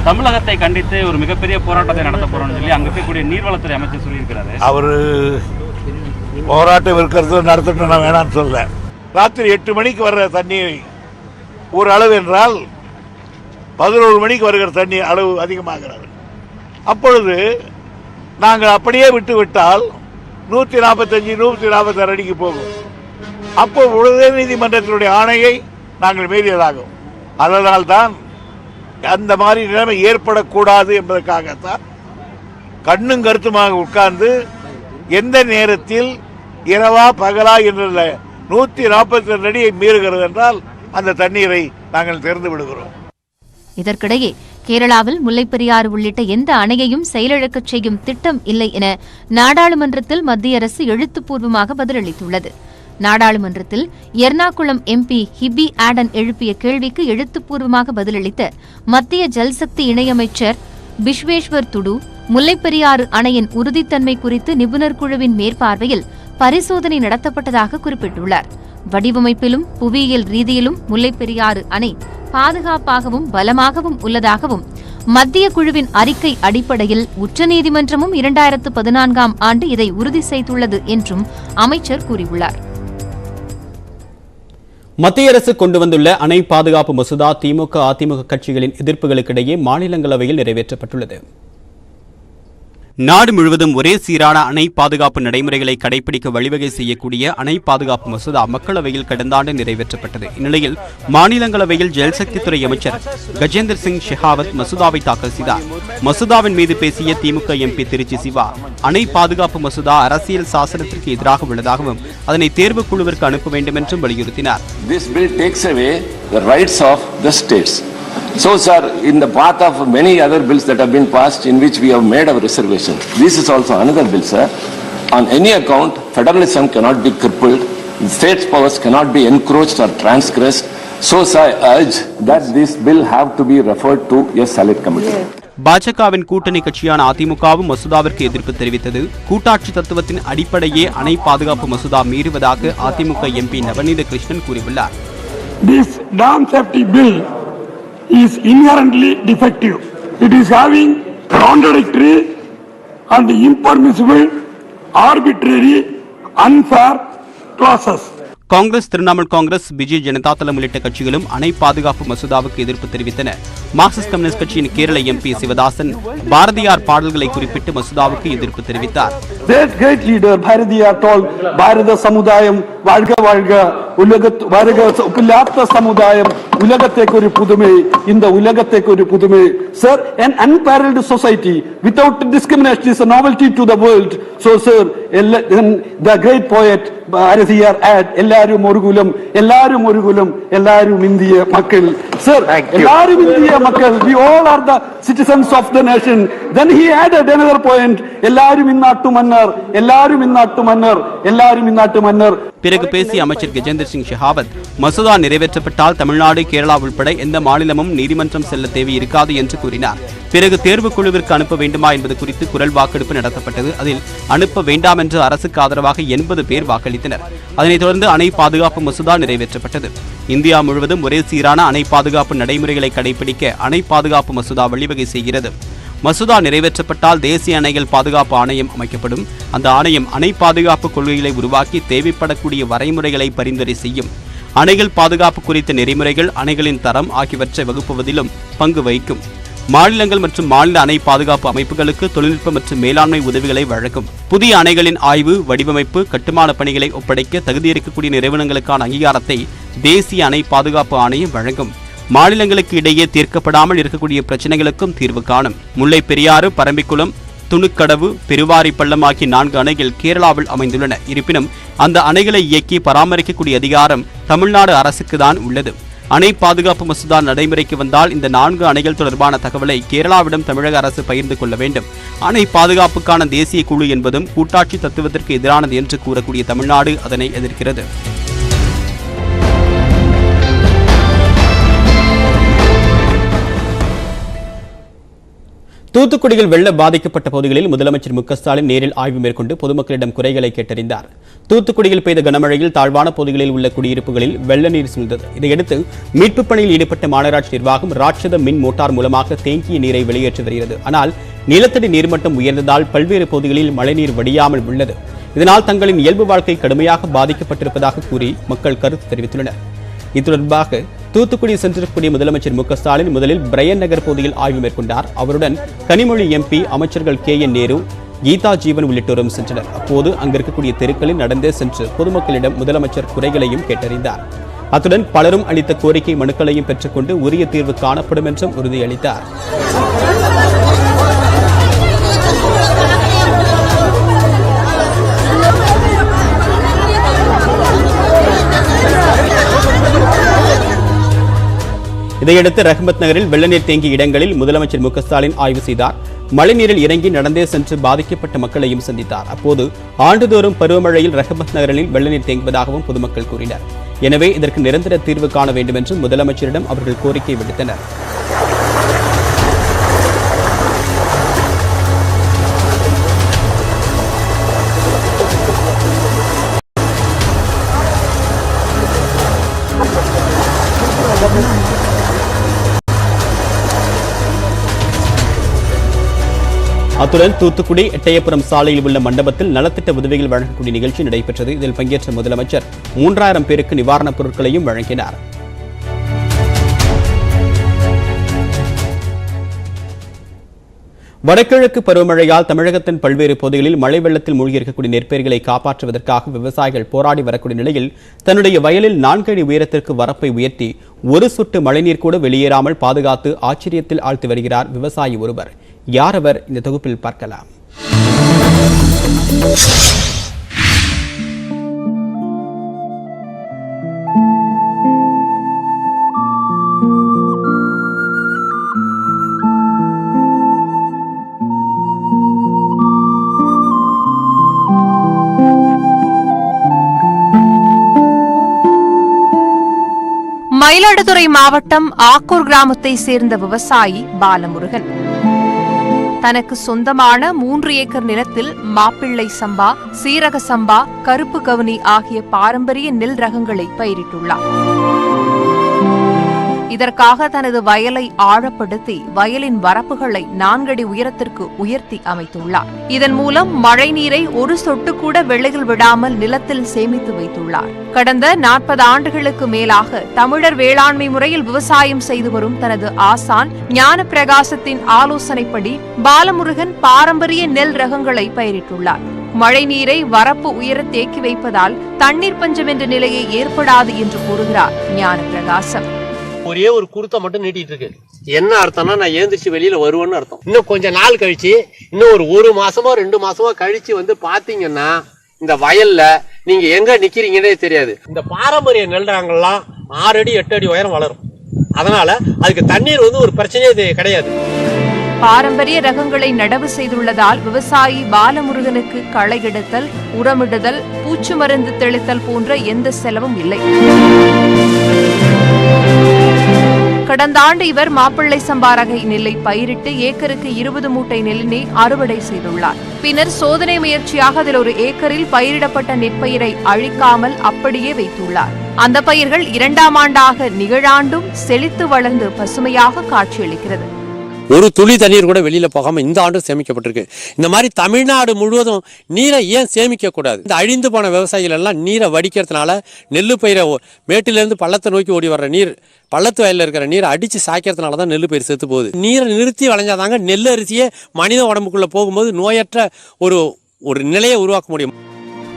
தமிழகத்தை கண்டித்து ஒரு மிகப்பெரிய போராட்டத்தை நடத்த போறோம்னு சொல்லி அங்க இருக்கக்கூடிய நீர்வளத்துறை அமைச்சர் சொல்லியிருக்கிறாரு. அவரு போராட்டம் இருக்கிறது நடத்தட்டும், நான் வேணான்னு சொல்ல. ராத்திரி 8 மணிக்கு வர்ற தண்ணீர் ஒரு அளவு என்றால் 11 மணிக்கு வருகிற தண்ணீர் அளவு அதிகமாகிறது. அப்பொழுது நாங்கள் அப்படியே விட்டுவிட்டால் 145, 146 அடிக்கு போகும். அப்போ உயர்நீதிமன்றத்தினுடைய ஆணையை நாங்கள் மீறியதாகும். அதனால்தான் அந்த மாதிரி நிலைமை ஏற்படக்கூடாது என்பதற்காகத்தான் கண்ணும் கருத்துமாக உட்கார்ந்து எந்த நேரத்தில் இரவா பகலா என்ற 142 அடியை மீறுகிறது என்றால் அந்த தண்ணீரை நாங்கள் திறந்து விடுகிறோம். இதற்கிடையே கேரளாவில் முல்லைப்பெரியாறு உள்ளிட்ட எந்த அணையையும் செயலிழக்கச் செய்யும் திட்டம் இல்லை என நாடாளுமன்றத்தில் மத்திய அரசு எழுத்துப்பூர்வமாக பதிலளித்துள்ளது. நாடாளுமன்றத்தில் எர்ணாகுளம் எம்பி ஹிபி ஆடன் எழுப்பிய கேள்விக்கு எழுத்துப்பூர்வமாக பதிலளித்த மத்திய ஜல்சக்தி இணையமைச்சர் பிஸ்வேஸ்வர் துடு, முல்லைப்பெரியாறு அணையின் உறுதித்தன்மை குறித்து நிபுணர் குழுவின் மேற்பார்வையில் பரிசோதனை நடத்தப்பட்டதாக குறிப்பிட்டுள்ளார். வடிவமைப்பிலும் புவியியல் ரீதியிலும் முல்லைப்பெரியாறு அணை பாதுகாப்பாகவும் பலமாகவும் உள்ளதாகவும் மத்திய குழுவின் அறிக்கை அடிப்படையில் உச்சநீதிமன்றமும் 2014ஆம் ஆண்டு இதை உறுதி செய்துள்ளது என்றும் அமைச்சர் கூறியுள்ளார். மத்திய அரசு கொண்டு வந்துள்ள அணை பாதுகாப்பு மசோதா திமுக, அதிமுக கட்சிகளின் எதிர்ப்புகளுக்கிடையே மாநிலங்களவையில் நிறைவேற்றப்பட்டுள்ளது. நாடு முழுவதும் ஒரே சீரான அணை பாதுகாப்பு நடைமுறைகளை கடைபிடிக்க வழிவகை செய்யக்கூடிய அணை பாதுகாப்பு மசோதா மக்களவையில் கடந்த ஆண்டு நிறைவேற்றப்பட்டது. இந்நிலையில் மாநிலங்களவையில் ஜல்சக்தித்துறை அமைச்சர் கஜேந்திர சிங் ஷெகாவத் மசோதாவை தாக்கல் செய்தார். மசோதாவின் மீது பேசிய திமுக எம்பி திருச்சி சிவா, அணை பாதுகாப்பு மசோதா அரசியல் சாசனத்திற்கு எதிராக உள்ளதாகவும் அதனை தேர்வுக் குழுவிற்கு அனுப்ப வேண்டும் என்றும் வலியுறுத்தினார். So, sir, in the path of many other bills that have been passed in which we have made our reservation, this is also another bill, sir. On any account, federalism cannot be crippled, states' powers cannot be encroached or transgressed. So, sir, I urge that this bill have to be referred to a select committee. பாஜகவின் கூட்டணி கட்சியான அதிமுகவும் மசோதாவிற்கு எதிர்ப்பு தெரிவித்தது. கூட்டாட்சி தத்துவத்தின் அடிப்படையே அணை பாதுகாப்பு மசோதா மீறுவதாக அதிமுக எம்பி நவநீத கிருஷ்ணன் கூறியுள்ளார். This dam safety bill is inherently defective. It is having contradictory and impermissible, arbitrary, unfair clauses. Congress, Trinamool Congress, Biju Janata தளம் உள்ளிட்ட கட்சிகளும் அணை பாதுகாப்பு மசோதாவுக்கு எதிர்ப்பு தெரிவித்தன. மார்க்சிஸ்ட் கம்யூனிஸ்ட் கட்சியின் கேரள எம்பி சிவதாசன் பாரதியார் பாடல்களை குறிப்பிட்டு மசோதாவுக்கு எதிர்ப்பு தெரிவித்தார். Great leader Bharatiyar told Bharata Samudayam வாழ்க வாழ்க உலகத்த சமுதாயம் உலகத்துக்கு ஒரு புதுமை, இந்த உலகத்துக்கு ஒரு புதுமை. Sir, an unparalleled society without discrimination is a novelty to the world. So, sir, the great poet Bharatiyar add, எல்லாரும் ஒரு குலம், எல்லாரும் ஒரு குலம், எல்லாரும் இந்திய மக்கள். Sir, எல்லாரும் இந்திய மக்கள். We all are the citizens of the nation. Then he added another point, எல்லாரும் இந்நாட்டு மன்னர், எல்லாரும் இந்நாட்டு மன்னர், எல்லாரும் இந்நாட்டு மன்னர். பிறகு பேசிய அமைச்சர் கஜேந்திர சிங் ஷெகாவத், மசோதா நிறைவேற்றப்பட்டால் தமிழ்நாடு, கேரளா உள்பட எந்த மாநிலமும் நீதிமன்றம் செல்ல தேவை இருக்காது என்று கூறினார். பிறகு தேர்வுக் குழுவிற்கு அனுப்ப வேண்டுமா என்பது குறித்து குரல் வாக்கெடுப்பு நடத்தப்பட்டது. அதில் அனுப்ப வேண்டாம் என்று அரசுக்கு ஆதரவாக 80 பேர் வாக்களித்தனர். அதனைத் தொடர்ந்து அணை பாதுகாப்பு மசோதா நிறைவேற்றப்பட்டது. இந்தியா முழுவதும் ஒரே சீரான அணை பாதுகாப்பு நடைமுறைகளை கடைபிடிக்க அணை பாதுகாப்பு மசோதா வழிவகை செய்கிறது. மசோதா நிறைவேற்றப்பட்டால் தேசிய அணைகள் பாதுகாப்பு ஆணையம் அமைக்கப்படும். அந்த ஆணையம் அணை பாதுகாப்பு கொள்கைகளை உருவாக்கி தேவைப்படக்கூடிய வரைமுறைகளை பரிந்துரை செய்யும். அணைகள் பாதுகாப்பு குறித்த நெறிமுறைகள், அணைகளின் தரம் ஆகியவற்றை வகுப்புவதிலும் பங்கு வகிக்கும். மாநிலங்கள் மற்றும் மாநில அணை பாதுகாப்பு அமைப்புகளுக்கு தொழில்நுட்ப மற்றும் மேலாண்மை உதவிகளை வழங்கும். புதிய அணைகளின் ஆய்வு, வடிவமைப்பு, கட்டுமான பணிகளை ஒப்படைக்க தகுதியிருக்கக்கூடிய நிறுவனங்களுக்கான அங்கீகாரத்தை தேசிய அணை பாதுகாப்பு ஆணையம் வழங்கும். மாநிலங்களுக்கு இடையே தீர்க்கப்படாமல் இருக்கக்கூடிய பிரச்சனைகளுக்கும் தீர்வு காணும். முல்லை பெரியாறு, பரம்பிக்குளம், துணுக்கடவு, பெருவாரி பள்ளம் ஆகிய 4 அணைகள் கேரளாவில் அமைந்துள்ளன. இருப்பினும் அந்த அணைகளை இயக்கி பராமரிக்கக்கூடிய அதிகாரம் தமிழ்நாடு அரசுக்கு தான் உள்ளது. அணை பாதுகாப்பு மசோதா நடைமுறைக்கு வந்தால் இந்த 4 அணைகள் தொடர்பான தகவலை கேரளாவிடம் தமிழக அரசு பகிர்ந்து கொள்ள வேண்டும். அணை பாதுகாப்புக்கான தேசிய குழு என்பதும் கூட்டாட்சி தத்துவத்திற்கு எதிரானது என்று கூறக்கூடிய தமிழ்நாடு அதனை எதிர்க்கிறது. தூத்துக்குடியில் வெள்ள பாதிக்கப்பட்ட பகுதிகளில் முதலமைச்சர் மு க ஸ்டாலின் நேரில் ஆய்வு மேற்கொண்டு பொதுமக்களிடம் குறைகளை கேட்டறிந்தார். தூத்துக்குடியில் பெய்த கனமழையில் தாழ்வான பகுதிகளில் உள்ள குடியிருப்புகளில் வெள்ள நீர் சூழ்ந்தது. இதையடுத்து மீட்புப் பணியில் ஈடுபட்ட மாநகராட்சி நிர்வாகம் ராட்சத மின் மோட்டார் மூலமாக தேங்கிய நீரை வெளியேற்றி வருகிறது. ஆனால் நிலத்தடி நீர்மட்டம் உயர்ந்ததால் பல்வேறு பகுதிகளில் மழைநீர் வடியாமல் உள்ளது. இதனால் தங்களின் இயல்பு வாழ்க்கை கடுமையாக பாதிக்கப்பட்டிருப்பதாக கூறி மக்கள் கருத்து தெரிவித்துள்ளனர். இது தொடர்பாக தூத்துக்குடி சென்றிருக்கக்கூடிய முதலமைச்சர் மு க ஸ்டாலின் முதலில் பிரையன் நகர் பகுதியில் ஆய்வு மேற்கொண்டார். அவருடன் கனிமொழி எம்பி, அமைச்சர்கள் KN நேரு, கீதா ஜீவன் உள்ளிட்டோரும் சென்றனர். அப்போது அங்கிருக்கக்கூடிய தெருக்களில் நடந்தே சென்று பொதுமக்களிடம் முதலமைச்சர் குறைகளையும் கேட்டறிந்தார். அத்துடன் பலரும் அளித்த கோரிக்கை மனுக்களையும் பெற்றுக்கொண்டு உரிய தீர்வு காணப்படும் என்றும் உறுதியளித்தார். இதையடுத்து ரஹ்மத் நகரில் வெள்ளநீர் தேங்கிய இடங்களில் முதலமைச்சர் மு க ஸ்டாலின் ஆய்வு செய்தார். மழைநீரில் இறங்கி நடந்தே சென்று பாதிக்கப்பட்ட மக்களையும் சந்தித்தார். அப்போது ஆண்டுதோறும் பருவமழையில் ரஹ்மத் நகரில் வெள்ளநீர் தேங்குவதாகவும் பொதுமக்கள் கூறினர். எனவே இதற்கு நிரந்தர தீர்வு காண வேண்டும் என்று முதலமைச்சரிடம் அவர்கள் கோரிக்கை விடுத்தனர். அத்துடன் தூத்துக்குடி எட்டயபுரம் சாலையில் உள்ள மண்டபத்தில் நலத்திட்ட உதவிகள் வழங்கக்கூடிய நிகழ்ச்சி நடைபெற்றது. இதில் பங்கேற்ற முதலமைச்சர் 3000 பேருக்கு நிவாரணப் பொருட்களையும் வழங்கினார். வடகிழக்கு பருவமழையால் தமிழகத்தின் பல்வேறு பகுதிகளில் மழை வெள்ளத்தில் மூழ்கியிருக்கக்கூடிய நெற்பயிர்களை காப்பாற்றுவதற்காக விவசாயிகள் போராடி வரக்கூடிய நிலையில் தன்னுடைய வயலில் 4 அடி உயரத்திற்கு வரப்பை உயர்த்தி ஒரு சொட்டு மழைநீர் கூட வெளியேறாமல் பாதுகாத்து ஆச்சரியத்தில் ஆழ்த்தி வருகிறார் விவசாயி ஒருவர். யார் அவர்? இந்த தொகுப்பில் பார்க்கலாம். மயிலாடுதுறை மாவட்டம் ஆக்கூர் கிராமத்தை சேர்ந்த விவசாயி பாலமுருகன் தனக்கு சொந்தமான 3 ஏக்கர் நிலத்தில் மாப்பிள்ளை சம்பா, சீரக சம்பா, கருப்பு கவுனி ஆகிய பாரம்பரிய நெல் ரகங்களை பயிரிட்டுள்ளார். இதற்காக தனது வயலை ஆழப்படுத்தி வயலின் வரப்புகளை 4 அடி உயரத்திற்கு உயர்த்தி அமைத்துள்ளார். இதன் மூலம் மழை நீரை ஒரு சொட்டு கூட வெளியில் விடாமல் நிலத்தில் சேமித்து வைத்துள்ளார். கடந்த 40 ஆண்டுகளுக்கு மேலாக தமிழர் வேளாண்மை முறையில் விவசாயம் செய்து வரும் தனது ஆசான் ஞான பிரகாசத்தின் ஆலோசனைப்படி பாலமுருகன் பாரம்பரிய நெல் ரகங்களை பயிரிட்டுள்ளார். மழை நீரை வரப்பு உயர தேக்கி வைப்பதால் தண்ணீர் பஞ்சம் என்ற நிலையை ஏற்படாது என்று கூறுகிறார் ஞான பிரகாசம். ஒரே ஒரு குருத்தை மட்டும் நீட்டிட்டு இருக்கு. என்ன அர்த்தம்னா நான் ஏந்திரிச்சு வெளியில வருவேன்னு அர்த்தம். இன்னும் கொஞ்ச நாள் கழிச்சு, இன்னும் ஒரு 1 மாசமோ 2 மாசமோ கழிச்சு வந்து பாத்தீங்கன்னா இந்த வயல்ல நீங்க எங்க நிக்கிறீங்கன்னே தெரியாது. இந்த பாரம்பரிய நெல் ரகங்கள்லாம் 6 அடி 8 அடி உயரம் வளரும். அதனால அதுக்கு தண்ணீர் ஒரு பிரச்சனையே கிடையாது. பாரம்பரிய ரகங்களை நடவு செய்துள்ளதால் விவசாயி பாலமுருகனுக்கு களை எடுத்தல், உரமிடுதல், பூச்சி மருந்து தெளித்தல் போன்ற எந்த செலவும் இல்லை. கடந்த ஆண்டு இவர் மாப்பிள்ளை சம்பா ரக நெல்லை பயிரிட்டு ஏக்கருக்கு 20 மூட்டை நெல்லினை அறுவடை செய்துள்ளார். பின்னர் சோதனை முயற்சியாக அதில் 1 ஏக்கரில் பயிரிடப்பட்ட நெற்பயிரை அழிக்காமல் அப்படியே வைத்துள்ளார். அந்த பயிர்கள் 2ஆம் ஆண்டாக நிகழாண்டும் செழித்து வளர்ந்து பசுமையாக காட்சியளிக்கிறது. ஒரு துளி தண்ணீர் கூட வெளியில போகாம இந்த ஆண்டு சேமிக்கப்பட்டிருக்கு. இந்த மாதிரி தமிழ்நாடு முழுவதும் நீரை ஏன் சேமிக்க கூடாது? இந்த அழிந்து போன விவசாயிகள் எல்லாம் நீரை வடிக்கிறதுனால நெல்லு பயிரை மேட்டிலிருந்து பள்ளத்தை நோக்கி ஓடி வர்ற நீர், பள்ளத்து வயலில் இருக்கிற நீரை அடிச்சு சாய்க்கிறதுனால தான் நெல்லு பயிர் செத்து போகுது. நீரை நிறுத்தி வளைஞ்சாதாங்க நெல் அரிசியே மனித உடம்புக்குள்ள போகும்போது நோயற்ற ஒரு நிலையை உருவாக்க முடியும்.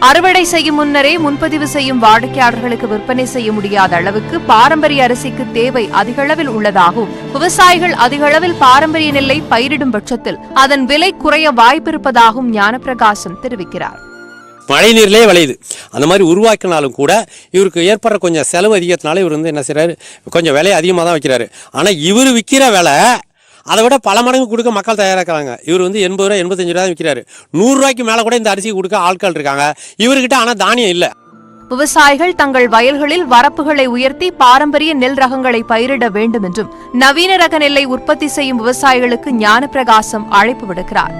அறுவடை செய்யும் முன்னரே முன்பதிவு செய்யும் வாடிக்கையாளர்களுக்கு விற்பனை செய்ய முடியாத அளவுக்கு பாரம்பரிய அரிசிக்கு தேவை அதிகளவில் உள்ளதாகவும் விவசாயிகள் அதிகளவில் பாரம்பரிய நெல்லை பயிரிடும் பட்சத்தில் அதன் விலை குறைய வாய்ப்பிருப்பதாகவும் ஞானப்பிரகாசம் தெரிவிக்கிறார். மழை நீர்லேயே விளையுது. அந்த மாதிரி உருவாக்கினாலும் கூட இவருக்கு ஏற்படுற கொஞ்சம் செலவு அதிகத்தினால இவர் என்ன செய்றாரு, கொஞ்சம் விலையை அதிகமாக தான் வைக்கிறாரு. ஆனால் இவர் விற்கிற விலை அதை விட பல மடங்கு கொடுக்க மக்கள் தயாராகிறாங்க. இவர் 80 ரூபா 85 ரூபா விற்கிறாரு. 100 ரூபாய்க்கு மேலே கூட இந்த அரிசி கொடுக்க ஆட்கள் இருக்காங்க இவர்கிட்ட. ஆனால் தானியம் இல்லை. விவசாயிகள் தங்கள் வயல்களில் வரப்புகளை உயர்த்தி பாரம்பரிய நெல் ரகங்களை பயிரிட வேண்டும் என்றும் நவீன ரக நெல்லை உற்பத்தி செய்யும் விவசாயிகளுக்கு ஞானப்பிரகாசம் அழைப்பு விடுக்கிறார்.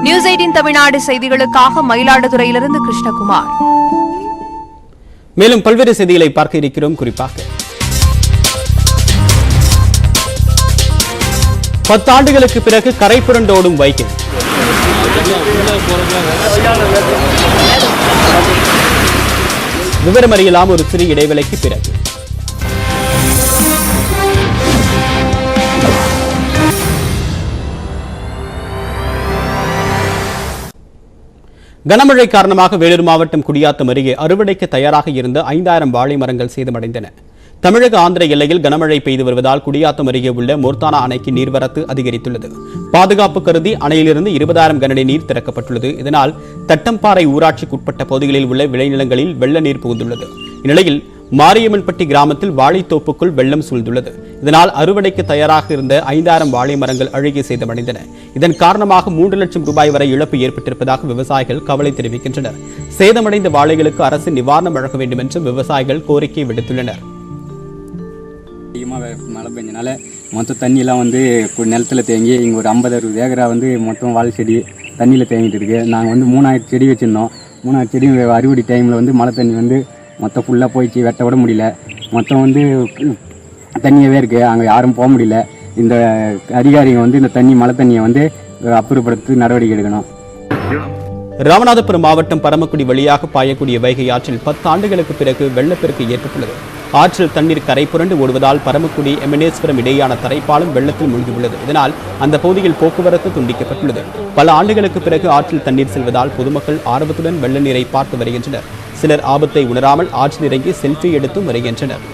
நியூஸ் 18 தமிழ்நாடு செய்திகளுக்காக மயிலாடுதுறையிலிருந்து கிருஷ்ணகுமார். மேலும் பல்வேறு செய்திகளை பார்க்க இருக்கிறோம். குறிப்பாக 10 ஆண்டுகளுக்கு பிறகு கரை புரண்டோடும் வைகை. விவரம் அறியலாம் ஒரு சிறிய இடைவேளைக்கு பிறகு. கனமழை காரணமாக வேலூர் மாவட்டம் குடியாத்தம் அருகே அறுவடைக்கு தயாராக இருந்த 5000 வாழை மரங்கள் சேதமடைந்தன. தமிழக ஆந்திர எல்லையில் கனமழை பெய்து வருவதால் குடியாத்தம் அருகே உள்ள மோர்த்தானா அணைக்கு நீர்வரத்து அதிகரித்துள்ளது. பாதுகாப்பு கருதி அணையிலிருந்து 20,000 கனஅடி நீர் திறக்கப்பட்டுள்ளது. இதனால் தட்டம்பாறை ஊராட்சிக்குட்பட்ட பகுதிகளில் உள்ள விளைநிலங்களில் வெள்ள நீர் புகுந்துள்ளது. இந்நிலையில் மாரியம்மன்பட்டி கிராமத்தில் வாழைத்தோப்புக்குள் வெள்ளம் சூழ்ந்துள்ளது. இதனால் அறுவடைக்கு தயாராக இருந்த 5000 வாழை மரங்கள் அழுகி சேதமடைந்தன. இதன் காரணமாக 3 லட்சம் ரூபாய் வரை இழப்பு ஏற்பட்டிருப்பதாக விவசாயிகள் கவலை தெரிவிக்கின்றனர். சேதமடைந்த வாழைகளுக்கு அரசு நிவாரணம் வழங்க வேண்டும் என்று விவசாயிகள் கோரிக்கை விடுத்துள்ளனர். அதிகமாக மழை பெஞ்சனால மொத்தம் தண்ணியெல்லாம் நிலத்தில் தேங்கி இங்கே ஒரு 50-60 ஏக்கரா மொத்தம் வாழை செடி தண்ணியில் தேங்கிட்டு இருக்கு. நாங்கள் 3000 செடி வச்சுருந்தோம். 3000 செடி அறுவடை டைமில் மழை தண்ணி மொத்தம் ஃபுல்லாக போயிடுச்சு. வெட்ட விட முடியல. மொத்தம் தண்ணியவே இருக்குது. அங்கே யாரும் போக முடியல. இந்த அதிகாரிங்க இந்த தண்ணி மழை தண்ணியை அப்புறப்படுத்தி நடவடிக்கை எடுக்கணும். ராமநாதபுரம் மாவட்டம் பரமக்குடி வழியாக பாயக்கூடிய வைகை ஆற்றில் 10 ஆண்டுகளுக்கு பிறகு வெள்ளப்பெருக்கு ஏற்பட்டுள்ளது. ஆற்றில் தண்ணீர் கரை புரண்டு ஓடுவதால் பரமக்குடி எமனேஸ்வரம் இடையான தரைப்பாலம் வெள்ளத்தில் மூழ்கியுள்ளது. இதனால் அந்த பகுதியில் போக்குவரத்து துண்டிக்கப்பட்டுள்ளது. பல ஆண்டுகளுக்கு பிறகு ஆற்றில் தண்ணீர் செல்வதால் பொதுமக்கள் ஆர்வத்துடன் வெள்ள நீரை பார்த்து வருகின்றனர். சிலர் ஆபத்தை உணராமல் ஆற்றில் இறங்கி செல்ஃபி எடுத்தும் வருகின்றனர்.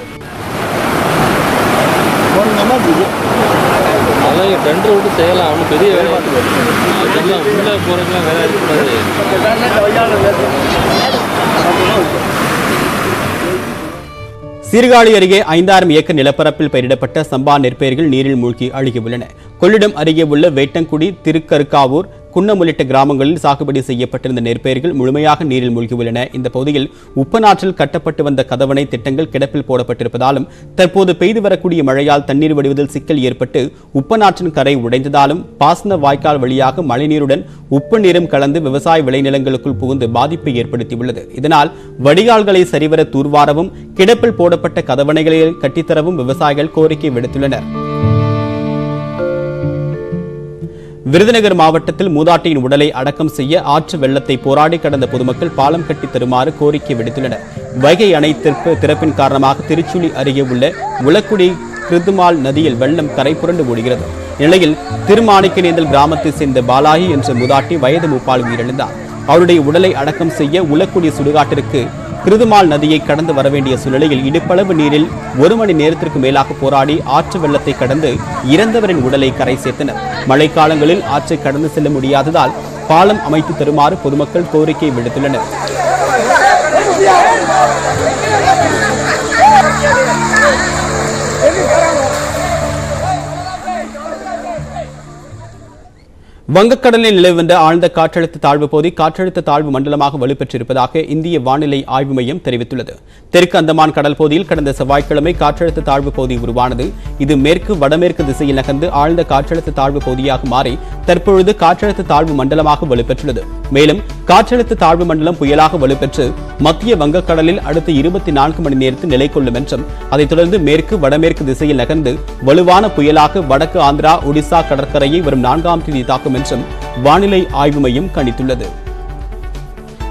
சீர்காழி அருகே 5000 ஏக்கர் நிலப்பரப்பில் பயிரிடப்பட்ட சம்பா நெற்பயிர்கள் நீரில் மூழ்கி அழுகியுள்ளன. கொள்ளிடம் அருகே உள்ள வேட்டங்குடி, திருக்கருக்காவூர், குன்னம் உள்ளிட்ட கிராமங்களில் சாகுபடி செய்யப்பட்டிருந்த நெற்பயிர்கள் முழுமையாக நீரில் மூழ்கியுள்ளன. இந்த பகுதியில் உப்பனாற்றில் கட்டப்பட்டு வந்த கதவணை திட்டங்கள் கிடப்பில் போடப்பட்டிருப்பதாலும் தற்போது பெய்து வரக்கூடிய மழையால் தண்ணீர் வடிவதில் சிக்கல் ஏற்பட்டு உப்பனாற்றின் கரை உடைந்ததாலும் பாசன வாய்க்கால் வழியாக மழைநீருடன் உப்பு நீரும் கலந்து விவசாய விளைநிலங்களுக்குள் புகுந்து பாதிப்பை ஏற்படுத்தியுள்ளது. இதனால் வடிகால்களை சரிவர தூர்வாரவும் கிடப்பில் போடப்பட்ட கதவணைகளை கட்டித்தரவும் விவசாயிகள் கோரிக்கை விடுத்துள்ளனர். விருதுநகர் மாவட்டத்தில் மூதாட்டியின் உடலை அடக்கம் செய்ய ஆற்று வெள்ளத்தை போராடி கடந்த பொதுமக்கள் பாலம் கட்டி தருமாறு கோரிக்கை விடுத்துள்ளனர். வைகை அணை திறப்பின் காரணமாக திருச்சுழி அருகே உள்ள உலக்குடி கிருதுமால் நதியில் வெள்ளம் கரை புரண்டு ஓடுகிறது. இந்நிலையில் திருமாணிக்கநேந்தல் கிராமத்தை சேர்ந்த பாலாயி என்ற மூதாட்டி வயது 30 உயிரிழந்தார். அவருடைய உடலை அடக்கம் செய்ய உலக்குடி சுடுகாட்டிற்கு கிருதுமால் நதியை கடந்து வரவேண்டிய சூழ்நிலையில் இடுப்பளவு நீரில் 1 மணி நேரத்திற்கு மேலாக போராடி ஆற்று வெள்ளத்தை கடந்து இறந்தவரின் உடலை கரை சேர்த்தனர். மழைக்காலங்களில் ஆற்றை கடந்து செல்ல முடியாததால் பாலம் அமைத்து தருமாறு பொதுமக்கள் கோரிக்கை விடுத்துள்ளனர். வங்கக்கடலில் நிலவி வந்த ஆழ்ந்த காற்றழுத்த தாழ்வு பகுதி காற்றழுத்த தாழ்வு மண்டலமாக வலுப்பெற்றிருப்பதாக இந்திய வானிலை ஆய்வு மையம் தெரிவித்துள்ளது. தெற்கு அந்தமான் கடல் பகுதியில் கடந்த செவ்வாய்க்கிழமை காற்றழுத்த தாழ்வு பகுதி உருவானது. இது மேற்கு வடமேற்கு திசையில் நகர்ந்து ஆழ்ந்த காற்றழுத்த தாழ்வு பகுதியாக மாறி தற்பொழுது காற்றழுத்த தாழ்வு மண்டலமாக வலுப்பெற்றுள்ளது. மேலும் காற்றழுத்த தாழ்வு மண்டலம் புயலாக வலுப்பெற்று மத்திய வங்கக்கடலில் அடுத்த 24 மணி நேரத்தில் நிலை கொள்ளும் என்றும் அதைத் தொடர்ந்து மேற்கு வடமேற்கு திசையில் நகர்ந்து வலுவான புயலாக வடக்கு ஆந்திரா, ஒடிசா கடற்கரையை வரும் 4ஆம் தேதி தாக்கும் என்றும் வானிலை ஆய்வு மையம் கணித்துள்ளது.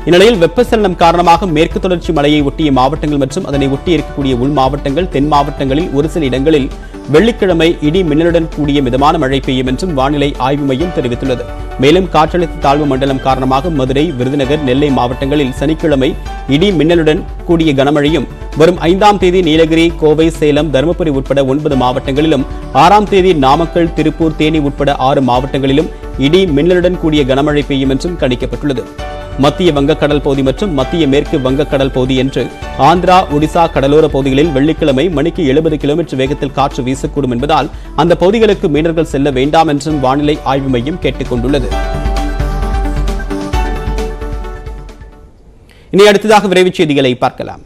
இந்நிலையில் வெப்பச்சலனம் காரணமாக மேற்கு தொடர்ச்சி மலையை ஒட்டிய மாவட்டங்கள் மற்றும் அதனை ஒட்டி இருக்கக்கூடிய உள் மாவட்டங்கள், தென் மாவட்டங்களில் ஒரு சில இடங்களில் வெள்ளிக்கிழமை இடி மின்னலுடன் கூடிய மிதமான மழை பெய்யும் என்றும் வானிலை ஆய்வு மையம் தெரிவித்துள்ளது. மேலும் காற்றழுத்த தாழ்வு மண்டலம் காரணமாக மதுரை, விருதுநகர், நெல்லை மாவட்டங்களில் சனிக்கிழமை இடி மின்னலுடன் கூடிய கனமழையும், வரும் 5ஆம் தேதி நீலகிரி, கோவை, சேலம், தருமபுரி உட்பட 9 மாவட்டங்களிலும், 6ஆம் தேதி நாமக்கல், திருப்பூர், தேனி உட்பட 6 மாவட்டங்களிலும் இடி மின்னலுடன் கூடிய கனமழை பெய்யும் என்றும் கணிக்கப்பட்டுள்ளது. மத்திய வங்கக்கடல் பகுதி மற்றும் மத்திய மேற்கு வங்கக்கடல் பகுதி என்று ஆந்திரா, ஒடிசா கடலோர பகுதிகளில் வெள்ளிக்கிழமை மணிக்கு 70 கிலோமீட்டர் வேகத்தில் காற்று வீசக்கூடும் என்பதால் அந்த பகுதிகளுக்கு மீனவர்கள் செல்ல வேண்டாம் என்றும் வானிலை ஆய்வு மையம் கேட்டுக் கொண்டுள்ளது. இனி அடுத்ததாக விரைவுச் செய்திகளை பார்க்கலாம்.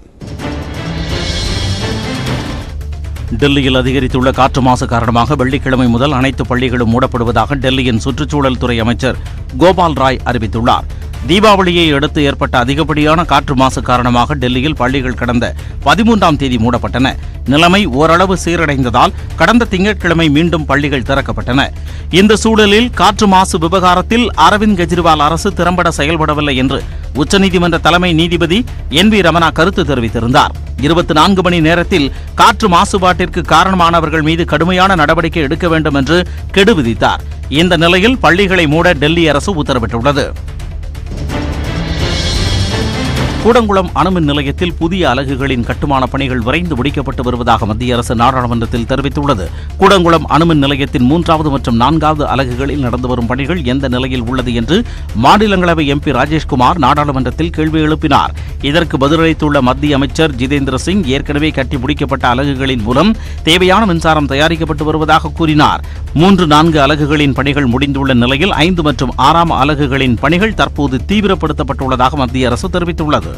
டெல்லியில் அதிகரித்துள்ள காற்று மாசு காரணமாக வெள்ளிக்கிழமை முதல் அனைத்து பள்ளிகளும் மூடப்படுவதாக டெல்லியின் சுற்றுச்சூழல் துறை அமைச்சர் கோபால் ராய் அறிவித்துள்ளார். தீபாவளியை அடுத்து ஏற்பட்ட அதிகப்படியான காற்று மாசு காரணமாக டெல்லியில் பள்ளிகள் கடந்த 13ஆம் தேதி மூடப்பட்டன. நிலைமை ஓரளவு சீரடைந்ததால் கடந்த திங்கட்கிழமை மீண்டும் பள்ளிகள் திறக்கப்பட்டன. இந்த சூழலில் காற்று மாசு விவகாரத்தில் அரவிந்த் கெஜ்ரிவால் அரசு திறம்பட செயல்படவில்லை என்று உச்சநீதிமன்ற தலைமை நீதிபதி NV ரமணா கருத்து தெரிவித்திருந்தார். 24 மணி நேரத்தில் காற்று மாசுபாட்டிற்கு காரணமானவர்கள் மீது கடுமையான நடவடிக்கை எடுக்க வேண்டும் என்று கெடு விதித்தார். இந்த நிலையில் பள்ளிகளை மூட டெல்லி அரசு உத்தரவிட்டுள்ளது. கூடங்குளம் அணுமின் நிலையத்தில் புதிய அலகுகளின் கட்டுமான பணிகள் விரைந்து முடிக்கப்பட்டு வருவதாக மத்திய அரசு நாடாளுமன்றத்தில் தெரிவித்துள்ளது. கூடங்குளம் அணுமின் நிலையத்தின் 3வது மற்றும் 4வது அலகுகளில் நடந்து வரும் பணிகள் எந்த நிலையில் உள்ளது என்று மாநிலங்களவை MP ராஜேஷ்குமார் நாடாளுமன்றத்தில் கேள்வி எழுப்பினார். இதற்கு பதிலளித்துள்ள மத்திய அமைச்சர் ஜிதேந்திர சிங், ஏற்கனவே கட்டி முடிக்கப்பட்ட அலகுகளின் மூலம் தேவையான மின்சாரம் தயாரிக்கப்பட்டு வருவதாக கூறினார். 3-4 அலகுகளின் பணிகள் முடிந்துள்ள நிலையில் 5 மற்றும் 6ஆம் அலகுகளின் பணிகள் தற்போது தீவிரப்படுத்தப்பட்டுள்ளதாக மத்திய அரசு தெரிவித்துள்ளது.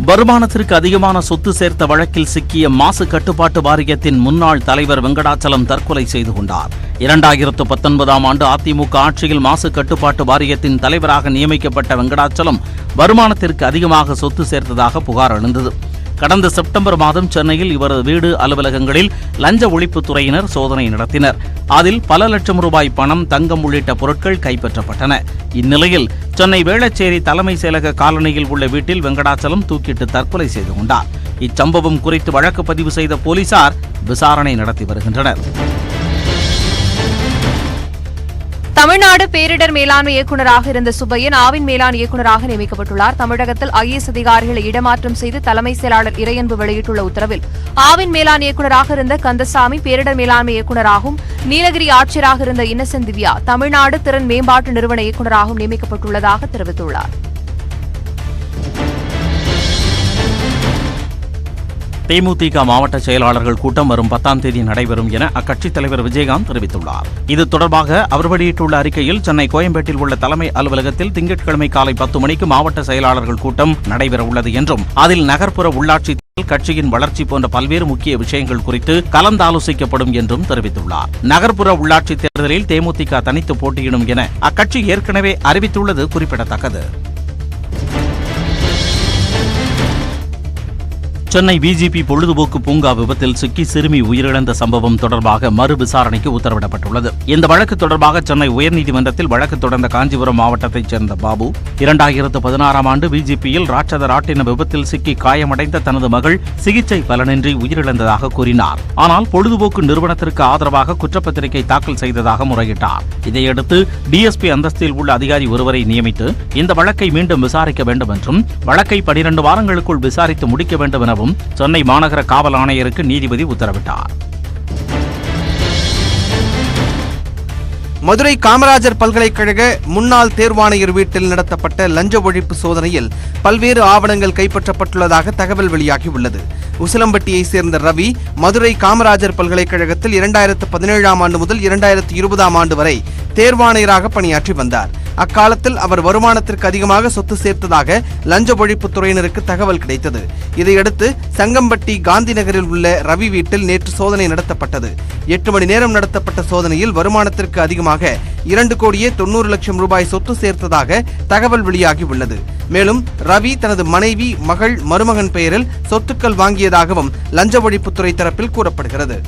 வருமானத்திற்கு அதிகமான சொத்து சேர்த்த வழக்கில் சிக்கிய மாசு கட்டுப்பாட்டு வாரியத்தின் முன்னாள் தலைவர் வெங்கடாச்சலம் தற்கொலை செய்து கொண்டார். 2019ஆம் ஆண்டு அதிமுக ஆட்சியில் மாசு கட்டுப்பாட்டு வாரியத்தின் தலைவராக நியமிக்கப்பட்ட வெங்கடாச்சலம் வருமானத்திற்கு அதிகமாக சொத்து சேர்த்ததாக புகார் எழுந்தது. கடந்த செப்டம்பர் மாதம் சென்னையில் இவரது வீடு, அலுவலகங்களில் லஞ்ச ஒழிப்புத்துறையினர் சோதனை நடத்தினர். அதில் பல லட்சம் ரூபாய் பணம், தங்கம் உள்ளிட்ட பொருட்கள் கைப்பற்றப்பட்டன. இந்நிலையில் சென்னை வேளச்சேரி தலைமை செயலக காலனியில் உள்ள வீட்டில் வெங்கடாச்சலம் தூக்கிட்டு தற்கொலை செய்து கொண்டார். இச்சம்பவம் குறித்து வழக்கு பதிவு செய்த போலீசார் விசாரணை நடத்தி வருகின்றனர். தமிழ்நாடு பேரிடர் மேலாண்மை இயக்குநராக இருந்த சுப்பையன் ஆவின் மேலாண் இயக்குநராக நியமிக்கப்பட்டுள்ளார். தமிழகத்தில் IAS அதிகாரிகளை இடமாற்றம் செய்து தலைமை செயலாளர் இறையன்பு வெளியிட்டுள்ள உத்தரவில் ஆவின் மேலாண் இயக்குநராக இருந்த கந்தசாமி பேரிடர் மேலாண்மை இயக்குநராகவும், நீலகிரி ஆட்சியராக இருந்த இன்னசென்ட் திவ்யா தமிழ்நாடு திறன் மேம்பாட்டு நிறுவன இயக்குநராகவும் நியமிக்கப்பட்டுள்ளதாக தெரிவித்துள்ளார். தேமுதிக மாவட்ட செயலாளர்கள் கூட்டம் வரும் 10ஆம் தேதி நடைபெறும் என அக்கட்சித் தலைவர் விஜயகாந்த் தெரிவித்துள்ளார். இது தொடர்பாக அவர் வெளியிட்டுள்ள அறிக்கையில், சென்னை கோயம்பேட்டில் உள்ள தலைமை அலுவலகத்தில் திங்கட்கிழமை காலை 10 மணிக்கு மாவட்ட செயலாளர்கள் கூட்டம் நடைபெறவுள்ளது என்றும், அதில் நகர்ப்புற உள்ளாட்சி கட்சியின் வளர்ச்சி போன்ற பல்வேறு முக்கிய விஷயங்கள் குறித்து கலந்தாலோசிக்கப்படும் என்றும் தெரிவித்துள்ளார். நகர்ப்புற உள்ளாட்சி தேர்தலில் தேமுதிக தனித்து போட்டியிடும் என அக்கட்சி ஏற்கனவே அறிவித்துள்ளது குறிப்பிடத்தக்கது. சென்னை VGP பொழுதுபோக்கு பூங்கா விபத்தில் சிக்கி சிறுமி உயிரிழந்த சம்பவம் தொடர்பாக மறு விசாரணைக்கு உத்தரவிடப்பட்டுள்ளது. இந்த வழக்கு தொடர்பாக சென்னை உயர்நீதிமன்றத்தில் வழக்கு தொடர்ந்த காஞ்சிபுரம் மாவட்டத்தைச் சேர்ந்த பாபு 2016ஆம் ஆண்டு VGPயில் ராட்சத ராட்டின விபத்தில் சிக்கி காயமடைந்த தனது மகள் சிகிச்சை பலனின்றி உயிரிழந்ததாக கூறினார். ஆனால் பொழுதுபோக்கு நிறுவனத்திற்கு ஆதரவாக குற்றப்பத்திரிகை தாக்கல் செய்ததாக முறையிட்டார். இதையடுத்து DSP அந்தஸ்தில் உள்ள அதிகாரி ஒருவரை நியமித்து இந்த வழக்கை மீண்டும் விசாரிக்க வேண்டும் என்றும், வழக்கை 12 வாரங்களுக்குள் விசாரித்து முடிக்க வேண்டும் என சென்னை மாநகர காவல் ஆணையருக்கு நீதிபதி உத்தரவிட்டார். மதுரை காமராஜர் பல்கலைக்கழக முன்னாள் தேர்வாணையர் வீட்டில் நடத்தப்பட்ட லஞ்ச ஒழிப்பு சோதனையில் பல்வேறு ஆவணங்கள் கைப்பற்றப்பட்டுள்ளதாக தகவல் வெளியாகியுள்ளது. உசிலம்பட்டியை சேர்ந்த ரவி மதுரை காமராஜர் பல்கலைக்கழகத்தில் 2017ஆம் ஆண்டு முதல் 2020ஆம் ஆண்டு வரை தேர்வாணையராக பணியாற்றி வந்தார். அக்காலத்தில் அவர் வருமானத்திற்கு அதிகமாக சொத்து சேர்த்ததாக லஞ்ச ஒழிப்புத் துறையினருக்கு தகவல் கிடைத்தது. இதையடுத்து சங்கம்பட்டி காந்தி நகரில் உள்ள ரவி வீட்டில் நேற்று சோதனை நடத்தப்பட்டது. 8 மணி நேரம் நடத்தப்பட்ட சோதனையில் வருமானத்திற்கு அதிகமாக 2,90,00,000 ரூபாய் சொத்து சேர்த்ததாக தகவல் வெளியாகியுள்ளது. மேலும் ரவி தனது மனைவி, மகள், மருமகன் பெயரில் சொத்துக்கள் வாங்கியதாகவும் லஞ்ச ஒழிப்புத்துறை தரப்பில் கூறப்படுகிறது.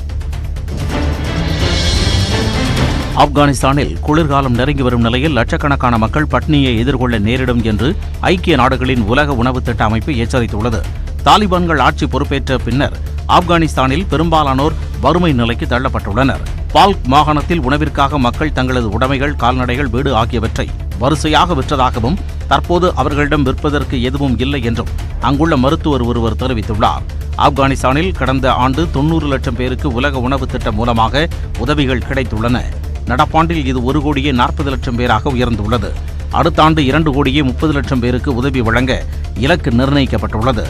ஆப்கானிஸ்தானில் குளிர்காலம் நெருங்கி வரும் நிலையில் லட்சக்கணக்கான மக்கள் பட்டினியை எதிர்கொள்ள நேரிடும் என்று ஐக்கிய நாடுகளின் உலக உணவு திட்ட அமைப்பு எச்சரித்துள்ளது. தாலிபான்கள் ஆட்சி பொறுப்பேற்ற பின்னர் ஆப்கானிஸ்தானில் பெரும்பாலானோர் வறுமை நிலைக்கு தள்ளப்பட்டுள்ளனர். பால்க் மாகாணத்தில் உணவிற்காக மக்கள் தங்களது உடைமைகள், கால்நடைகள், வீடு ஆகியவற்றை வரிசையாக விற்றதாகவும் தற்போது அவர்களிடம் விற்பதற்கு எதுவும் இல்லை என்றும் அங்குள்ள மருத்துவர் ஒருவர் தெரிவித்துள்ளார். ஆப்கானிஸ்தானில் கடந்த ஆண்டு 90 லட்சம் பேருக்கு உலக உணவு திட்டம் மூலமாக உதவிகள் கிடைத்துள்ளன. நடப்பாண்டில் இது 1,40,00,000 பேராக உயர்ந்துள்ளது. அடுத்த ஆண்டு 2,30,00,000 பேருக்கு உதவி வழங்க இலக்கு நிர்ணயிக்கப்பட்டுள்ளது.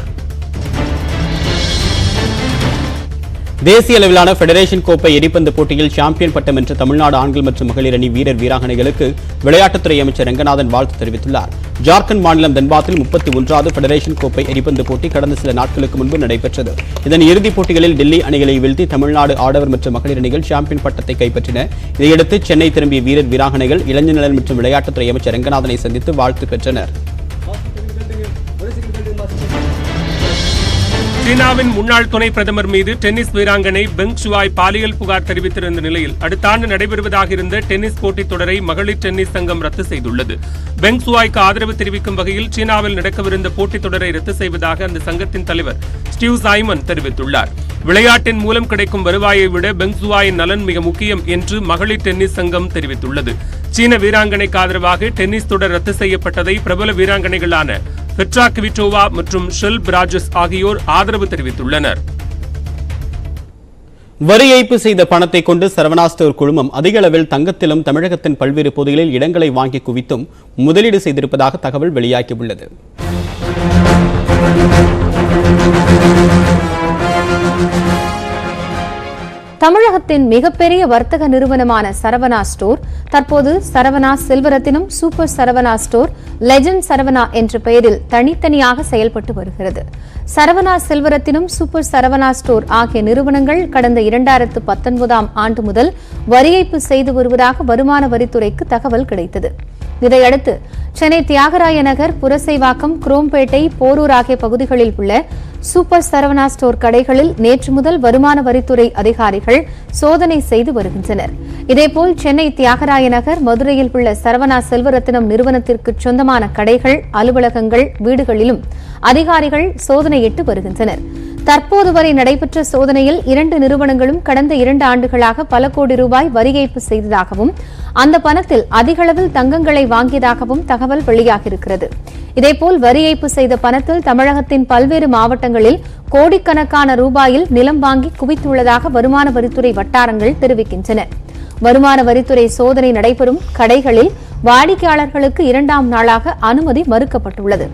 தேசிய அளவிலான ஃபெடரேஷன் கோப்பை எரிபந்து போட்டியில் சாம்பியன் பட்டம் வென்ற தமிழ்நாடு ஆண்கள் மற்றும் மகளிர் அணி வீரர் வீராங்கனைகளுக்கு விளையாட்டுத்துறை அமைச்சர் ரங்கநாதன் வாழ்த்து தெரிவித்துள்ளார். ஜார்க்கண்ட் மாநிலம் தன்பாத்தில் 31வது ஃபெடரேஷன் கோப்பை எரிபந்து போட்டி கடந்த சில நாட்களுக்கு முன்பு நடைபெற்றது. இதன் இறுதிப் போட்டிகளில் டெல்லி அணிகளை வீழ்த்தி தமிழ்நாடு ஆடவர் மற்றும் மகளிர் அணிகள் சாம்பியன் பட்டத்தை கைப்பற்றின. இதையடுத்து சென்னை திரும்பிய வீரர் வீராங்கனைகள் இளைஞர் நலன் மற்றும் விளையாட்டுத்துறை அமைச்சர் ரங்கநாதனை சந்தித்து வாழ்த்து பெற்றனர். சீனாவின் முன்னாள் துணை பிரதமர் மீது டென்னிஸ் வீராங்கனை பெங் ஷுவாய் பாலியல் புகார் தெரிவித்திருந்த நிலையில் அடுத்த ஆண்டு நடைபெறுவதாக இருந்த டென்னிஸ் போட்டித் தொடரை மகளிர் டென்னிஸ் சங்கம் ரத்து செய்துள்ளது. பெங் ஷுவாய்க்கு ஆதரவு தெரிவிக்கும் வகையில் சீனாவில் நடக்கவிருந்த போட்டித் தொடரை ரத்து செய்வதாக அந்த சங்கத்தின் தலைவர் ஸ்டீவ் சைமன் தெரிவித்துள்ளார். விளையாட்டின் மூலம் கிடைக்கும் வருவாயை விட பெங் ஷுவாயின் நலன் மிக முக்கியம் என்று மகளிர் டென்னிஸ் சங்கம் தெரிவித்துள்ளது. சீன வீராங்கனைக்கு ஆதரவாக டென்னிஸ் தொடர் ரத்து செய்யப்பட்டதை பிரபல வீராங்கனைகளான பெட்ரா கிவிட்டோவா மற்றும் ஷெல் பிராஜஸ் ஆகியோர் ஆதரவு தெரிவித்துள்ளனர். வரி ஏய்ப்பு செய்த பணத்தை கொண்டு சரவணா ஸ்டோர் குழுமம் அதிக அளவில் தங்கத்திலும் தமிழகத்தின் பல்வேறு பகுதிகளில் இடங்களை வாங்கி குவித்தும் முதலீடு செய்திருப்பதாக தகவல் வெளியாகியுள்ளது. தமிழகத்தின் மிகப்பெரிய வர்த்தக நிறுவனமான சரவணா ஸ்டோர் தற்போது Saravana Selvarathinam, super Saravana store, legend Saravana என்ற பெயரில் தனித்தனியாக செயல்பட்டு வருகிறது. சரவணா செல்வரத்தினம், சூப்பர் சரவணா ஸ்டோர் ஆகிய நிறுவனங்கள் கடந்த 2019ஆம் ஆண்டு முதல் வரி ஏய்ப்பு செய்து வருவதாக வருமான வரித்துறைக்கு தகவல் கிடைத்தது. இதையடுத்து சென்னை தியாகராய நகர், புரசைவாக்கம், குரோம்பேட்டை, போரூர் ஆகிய பகுதிகளில் உள்ள சூப்பர் சரவணா ஸ்டோர் கடைகளில் நேற்று முதல் வருமான வரித்துறை அதிகாரிகள் சோதனை செய்து வருகின்றனர். இதேபோல் சென்னை தியாகராய நகர், மதுரையில் உள்ள சரவணா செல்வரத்தினம் நிறுவனத்திற்கு சொந்தமான கடைகள், அலுவலகங்கள், வீடுகளிலும் அதிகாரிகள் சோதனையிட்டு வருகின்றனர். தற்போது வரை நடைபெற்ற சோதனையில் 2 நிறுவனங்களும் கடந்த 2 ஆண்டுகளாக பல கோடி ரூபாய் வரி ஏய்ப்பு செய்ததாகவும் அந்த பணத்தில் அதிகளவில் தங்கங்களை வாங்கியதாகவும் தகவல் வெளியாகியிருக்கிறது. இதேபோல் வரி ஏய்ப்பு செய்த பணத்தில் தமிழகத்தின் பல்வேறு மாவட்டங்களில் கோடிக்கணக்கான ரூபாயில் நிலம் வாங்கி குவித்துள்ளதாக வருமான வரித்துறை வட்டாரங்கள் தெரிவிக்கின்றன. வருமான வரித்துறை சோதனை நடைபெறும் கடைகளில் வாடிக்கையாளர்களுக்கு 2ஆம் நாளாக அனுமதி மறுக்கப்பட்டுள்ளது.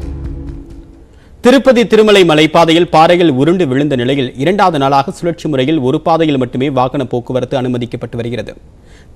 திருப்பதி திருமலை மலைப்பாதையில் பாறைகள் உருண்டு விழுந்த நிலையில் 2வது நாளாக சுழற்சி முறையில் ஒரு பாதையில் மட்டுமே வாகன போக்குவரத்து அனுமதிக்கப்பட்டு வருகிறது.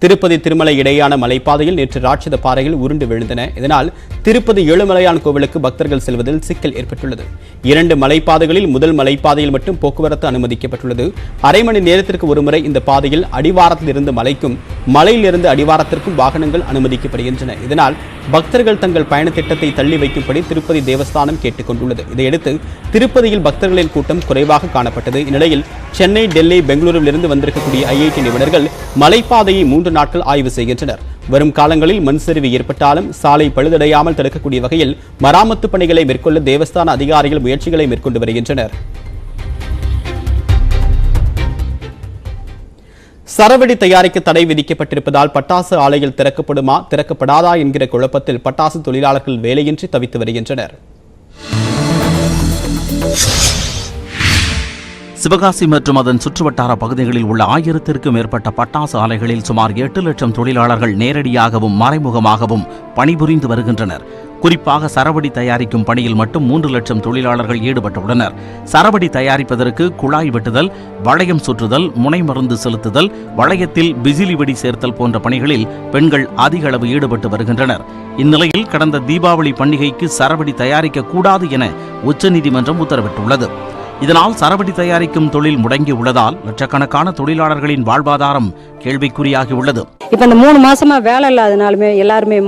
திருப்பதி திருமலை இடையான மலைப்பாதையில் நேற்று ராட்சத பாறைகள் உருண்டு விழுந்தன. இதனால் திருப்பதி ஏழுமலையான் கோவிலுக்கு பக்தர்கள் செல்வதில் சிக்கல் ஏற்பட்டுள்ளது. 2 மலைப்பாதைகளில் முதல் மலைப்பாதையில் மட்டும் போக்குவரத்து அனுமதிக்கப்பட்டுள்ளது. அரை மணி நேரத்திற்கு ஒருமுறை இந்த பாதையில் அடிவாரத்தில் இருந்து மலைக்கும், மலையிலிருந்து அடிவாரத்திற்கும் வாகனங்கள் அனுமதிக்கப்படுகின்றன. இதனால் பக்தர்கள் தங்கள் பயண திட்டத்தை தள்ளி வைக்கும்படி திருப்பதி தேவஸ்தானம் கேட்டுக் கொண்டுள்ளது. இதையடுத்து திருப்பதியில் பக்தர்களின் கூட்டம் குறைவாக காணப்பட்டது. இந்நிலையில் சென்னை, டெல்லி, பெங்களூரில் இருந்து வந்திருக்கக்கூடிய IIT நிபுணர்கள் மலைப்பாதையை 3 நாட்கள் ஆய்வு செய்கின்றனர். வரும் காலங்களில் மண் சரிவு ஏற்பட்டாலும் சாலை பழுதடையாமல் தடுக்கக்கூடிய வகையில் மராமத்து பணிகளை மேற்கொள்ள தேவஸ்தான அதிகாரிகள் முயற்சிகளை மேற்கொண்டு வருகின்றனர். சரவெடி தயாரிக்க தடை விதிக்கப்பட்டிருப்பதால் பட்டாசு ஆலைகள் திறக்கப்படுமா திறக்கப்படாதா என்கிற குழப்பத்தில் பட்டாசு தொழிலாளர்கள் வேலையின்றி தவித்து வருகின்றனர். சிவகாசி மற்றும் அதன் சுற்றுவட்டார பகுதிகளில் உள்ள 1000க்கும் மேற்பட்ட பட்டாசு ஆலைகளில் சுமார் 8 லட்சம் தொழிலாளர்கள் நேரடியாகவும் மறைமுகமாகவும் பணிபுரிந்து வருகின்றனர். குறிப்பாக சரவெடி தயாரிக்கும் பணியில் மட்டும் 3 லட்சம் தொழிலாளர்கள் ஈடுபட்டுள்ளனர். சரவெடி தயாரிப்பதற்கு குழாய் வெட்டுதல், வளையம் சுற்றுதல், முனை மருந்து செலுத்துதல், வளையத்தில் பிசிலி வெடி சேர்த்தல் போன்ற பணிகளில் பெண்கள் அதிக அளவு ஈடுபட்டு வருகின்றனர். இந்நிலையில் கடந்த தீபாவளி பண்டிகைக்கு சரவெடி தயாரிக்க கூடாது என உச்சநீதிமன்றம் உத்தரவிட்டுள்ளது. இதனால் சரவெடி தயாரிக்கும் தொழில் முடங்கி உள்ளதால் லட்சக்கணக்கான தொழிலாளர்களின் வாழ்வாதாரம் கேள்விக்குறியாகியுள்ளது. இப்ப இந்த 3 மாசமா வேலை இல்லாதனாலுமே எல்லாருமே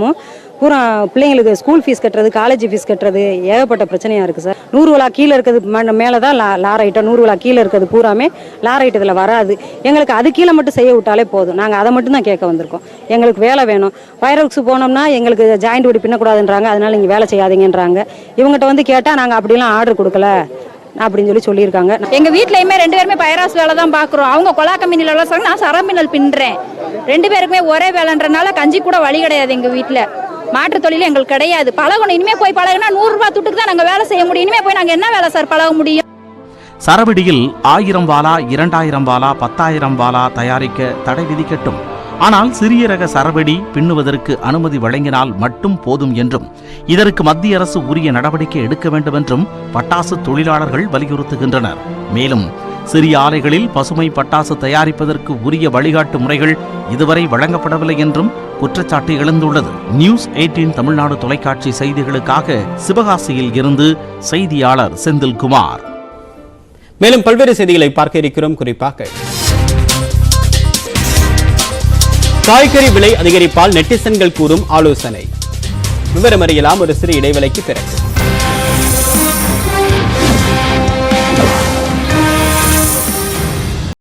பூரா பிள்ளைங்களுக்கு ஸ்கூல் ஃபீஸ் கட்டுறது, காலேஜ் ஃபீஸ் கட்டுறது ஏகப்பட்ட பிரச்சனையா இருக்கு சார். 100 விழா கீழே இருக்கிறது மேலதான் லார் ஐட்டம், 100 விழா கீழே இருக்கிறது பூராமே லார் ஐட்டத்தில் வராது. எங்களுக்கு அது கீழே மட்டும் செய்ய விட்டாலே போதும். நாங்கள் அதை மட்டும் தான் கேட்க வந்திருக்கோம். எங்களுக்கு வேலை வேணும். ஃபயர்ஒர்க்ஸ் போனோம்னா எங்களுக்கு ஜாயிண்ட் ஓடி பின்னக்கூடாதுன்றாங்க, அதனால நீங்கள் வேலை செய்யாதீங்கன்றாங்க. இவங்ககிட்ட வந்து கேட்டால் நாங்கள் அப்படிலாம் ஆர்டர் கொடுக்கல, அப்படின்னு சொல்லியிருக்காங்க. எங்க வீட்லயுமே 2 பேருமே பைராஸ் வேலை தான் பாக்குறோம். அவங்க கொலா கம்பெனில வேலை செய்றாங்க, நான் சரமினல் பின்றேன். 2 பேருக்குமே ஒரே வேலைன்றனால கஞ்சி கூட வழி கிடையாது. எங்க வீட்டுல மாற்று தொழில் எங்களுக்கு கிடையாது. பழகணும், இனிமே போய் பழகினா 100 ரூபாய் துட்டுக்கு தான் நாங்க வேலை செய்ய முடியும். இனிமே போய் நாங்க என்ன வேலை சார் பழக முடியும்? சரவெடியில் 1000 வாலா 2000 வாலா 10,000 வாலா தயாரிக்க தடை விதிக்கட்டும். ஆனால் சிறிய ரக சரவெடி பின்னுவதற்கு அனுமதி வழங்கினால் மட்டும் போதும் என்றும் இதற்கு மத்திய அரசு உரிய நடவடிக்கை எடுக்க வேண்டும் என்றும் பட்டாசு தொழிலாளர்கள் வலியுறுத்துகின்றனர். மேலும் சிறிய ஆலைகளில் பசுமை பட்டாசு தயாரிப்பதற்கு உரிய வழிகாட்டு முறைகள் இதுவரை வழங்கப்படவில்லை என்றும் குற்றச்சாட்டு எழுந்துள்ளது. நியூஸ் 18 தமிழ்நாடு தொலைக்காட்சி செய்திகளுக்காக சிவகாசியில் இருந்து செய்தியாளர் செந்தில்குமார். மேலும் பல்வேறு செய்திகளை பார்க்க இருக்கிறோம். குறிப்பாக காய்கறி விலை அதிகரிப்பால் நெட்டிசன்கள் கூறும் ஆலோசனை. விவரம் அறியலாம் ஒரு சிறு இடைவேளைக்கு பிறகு.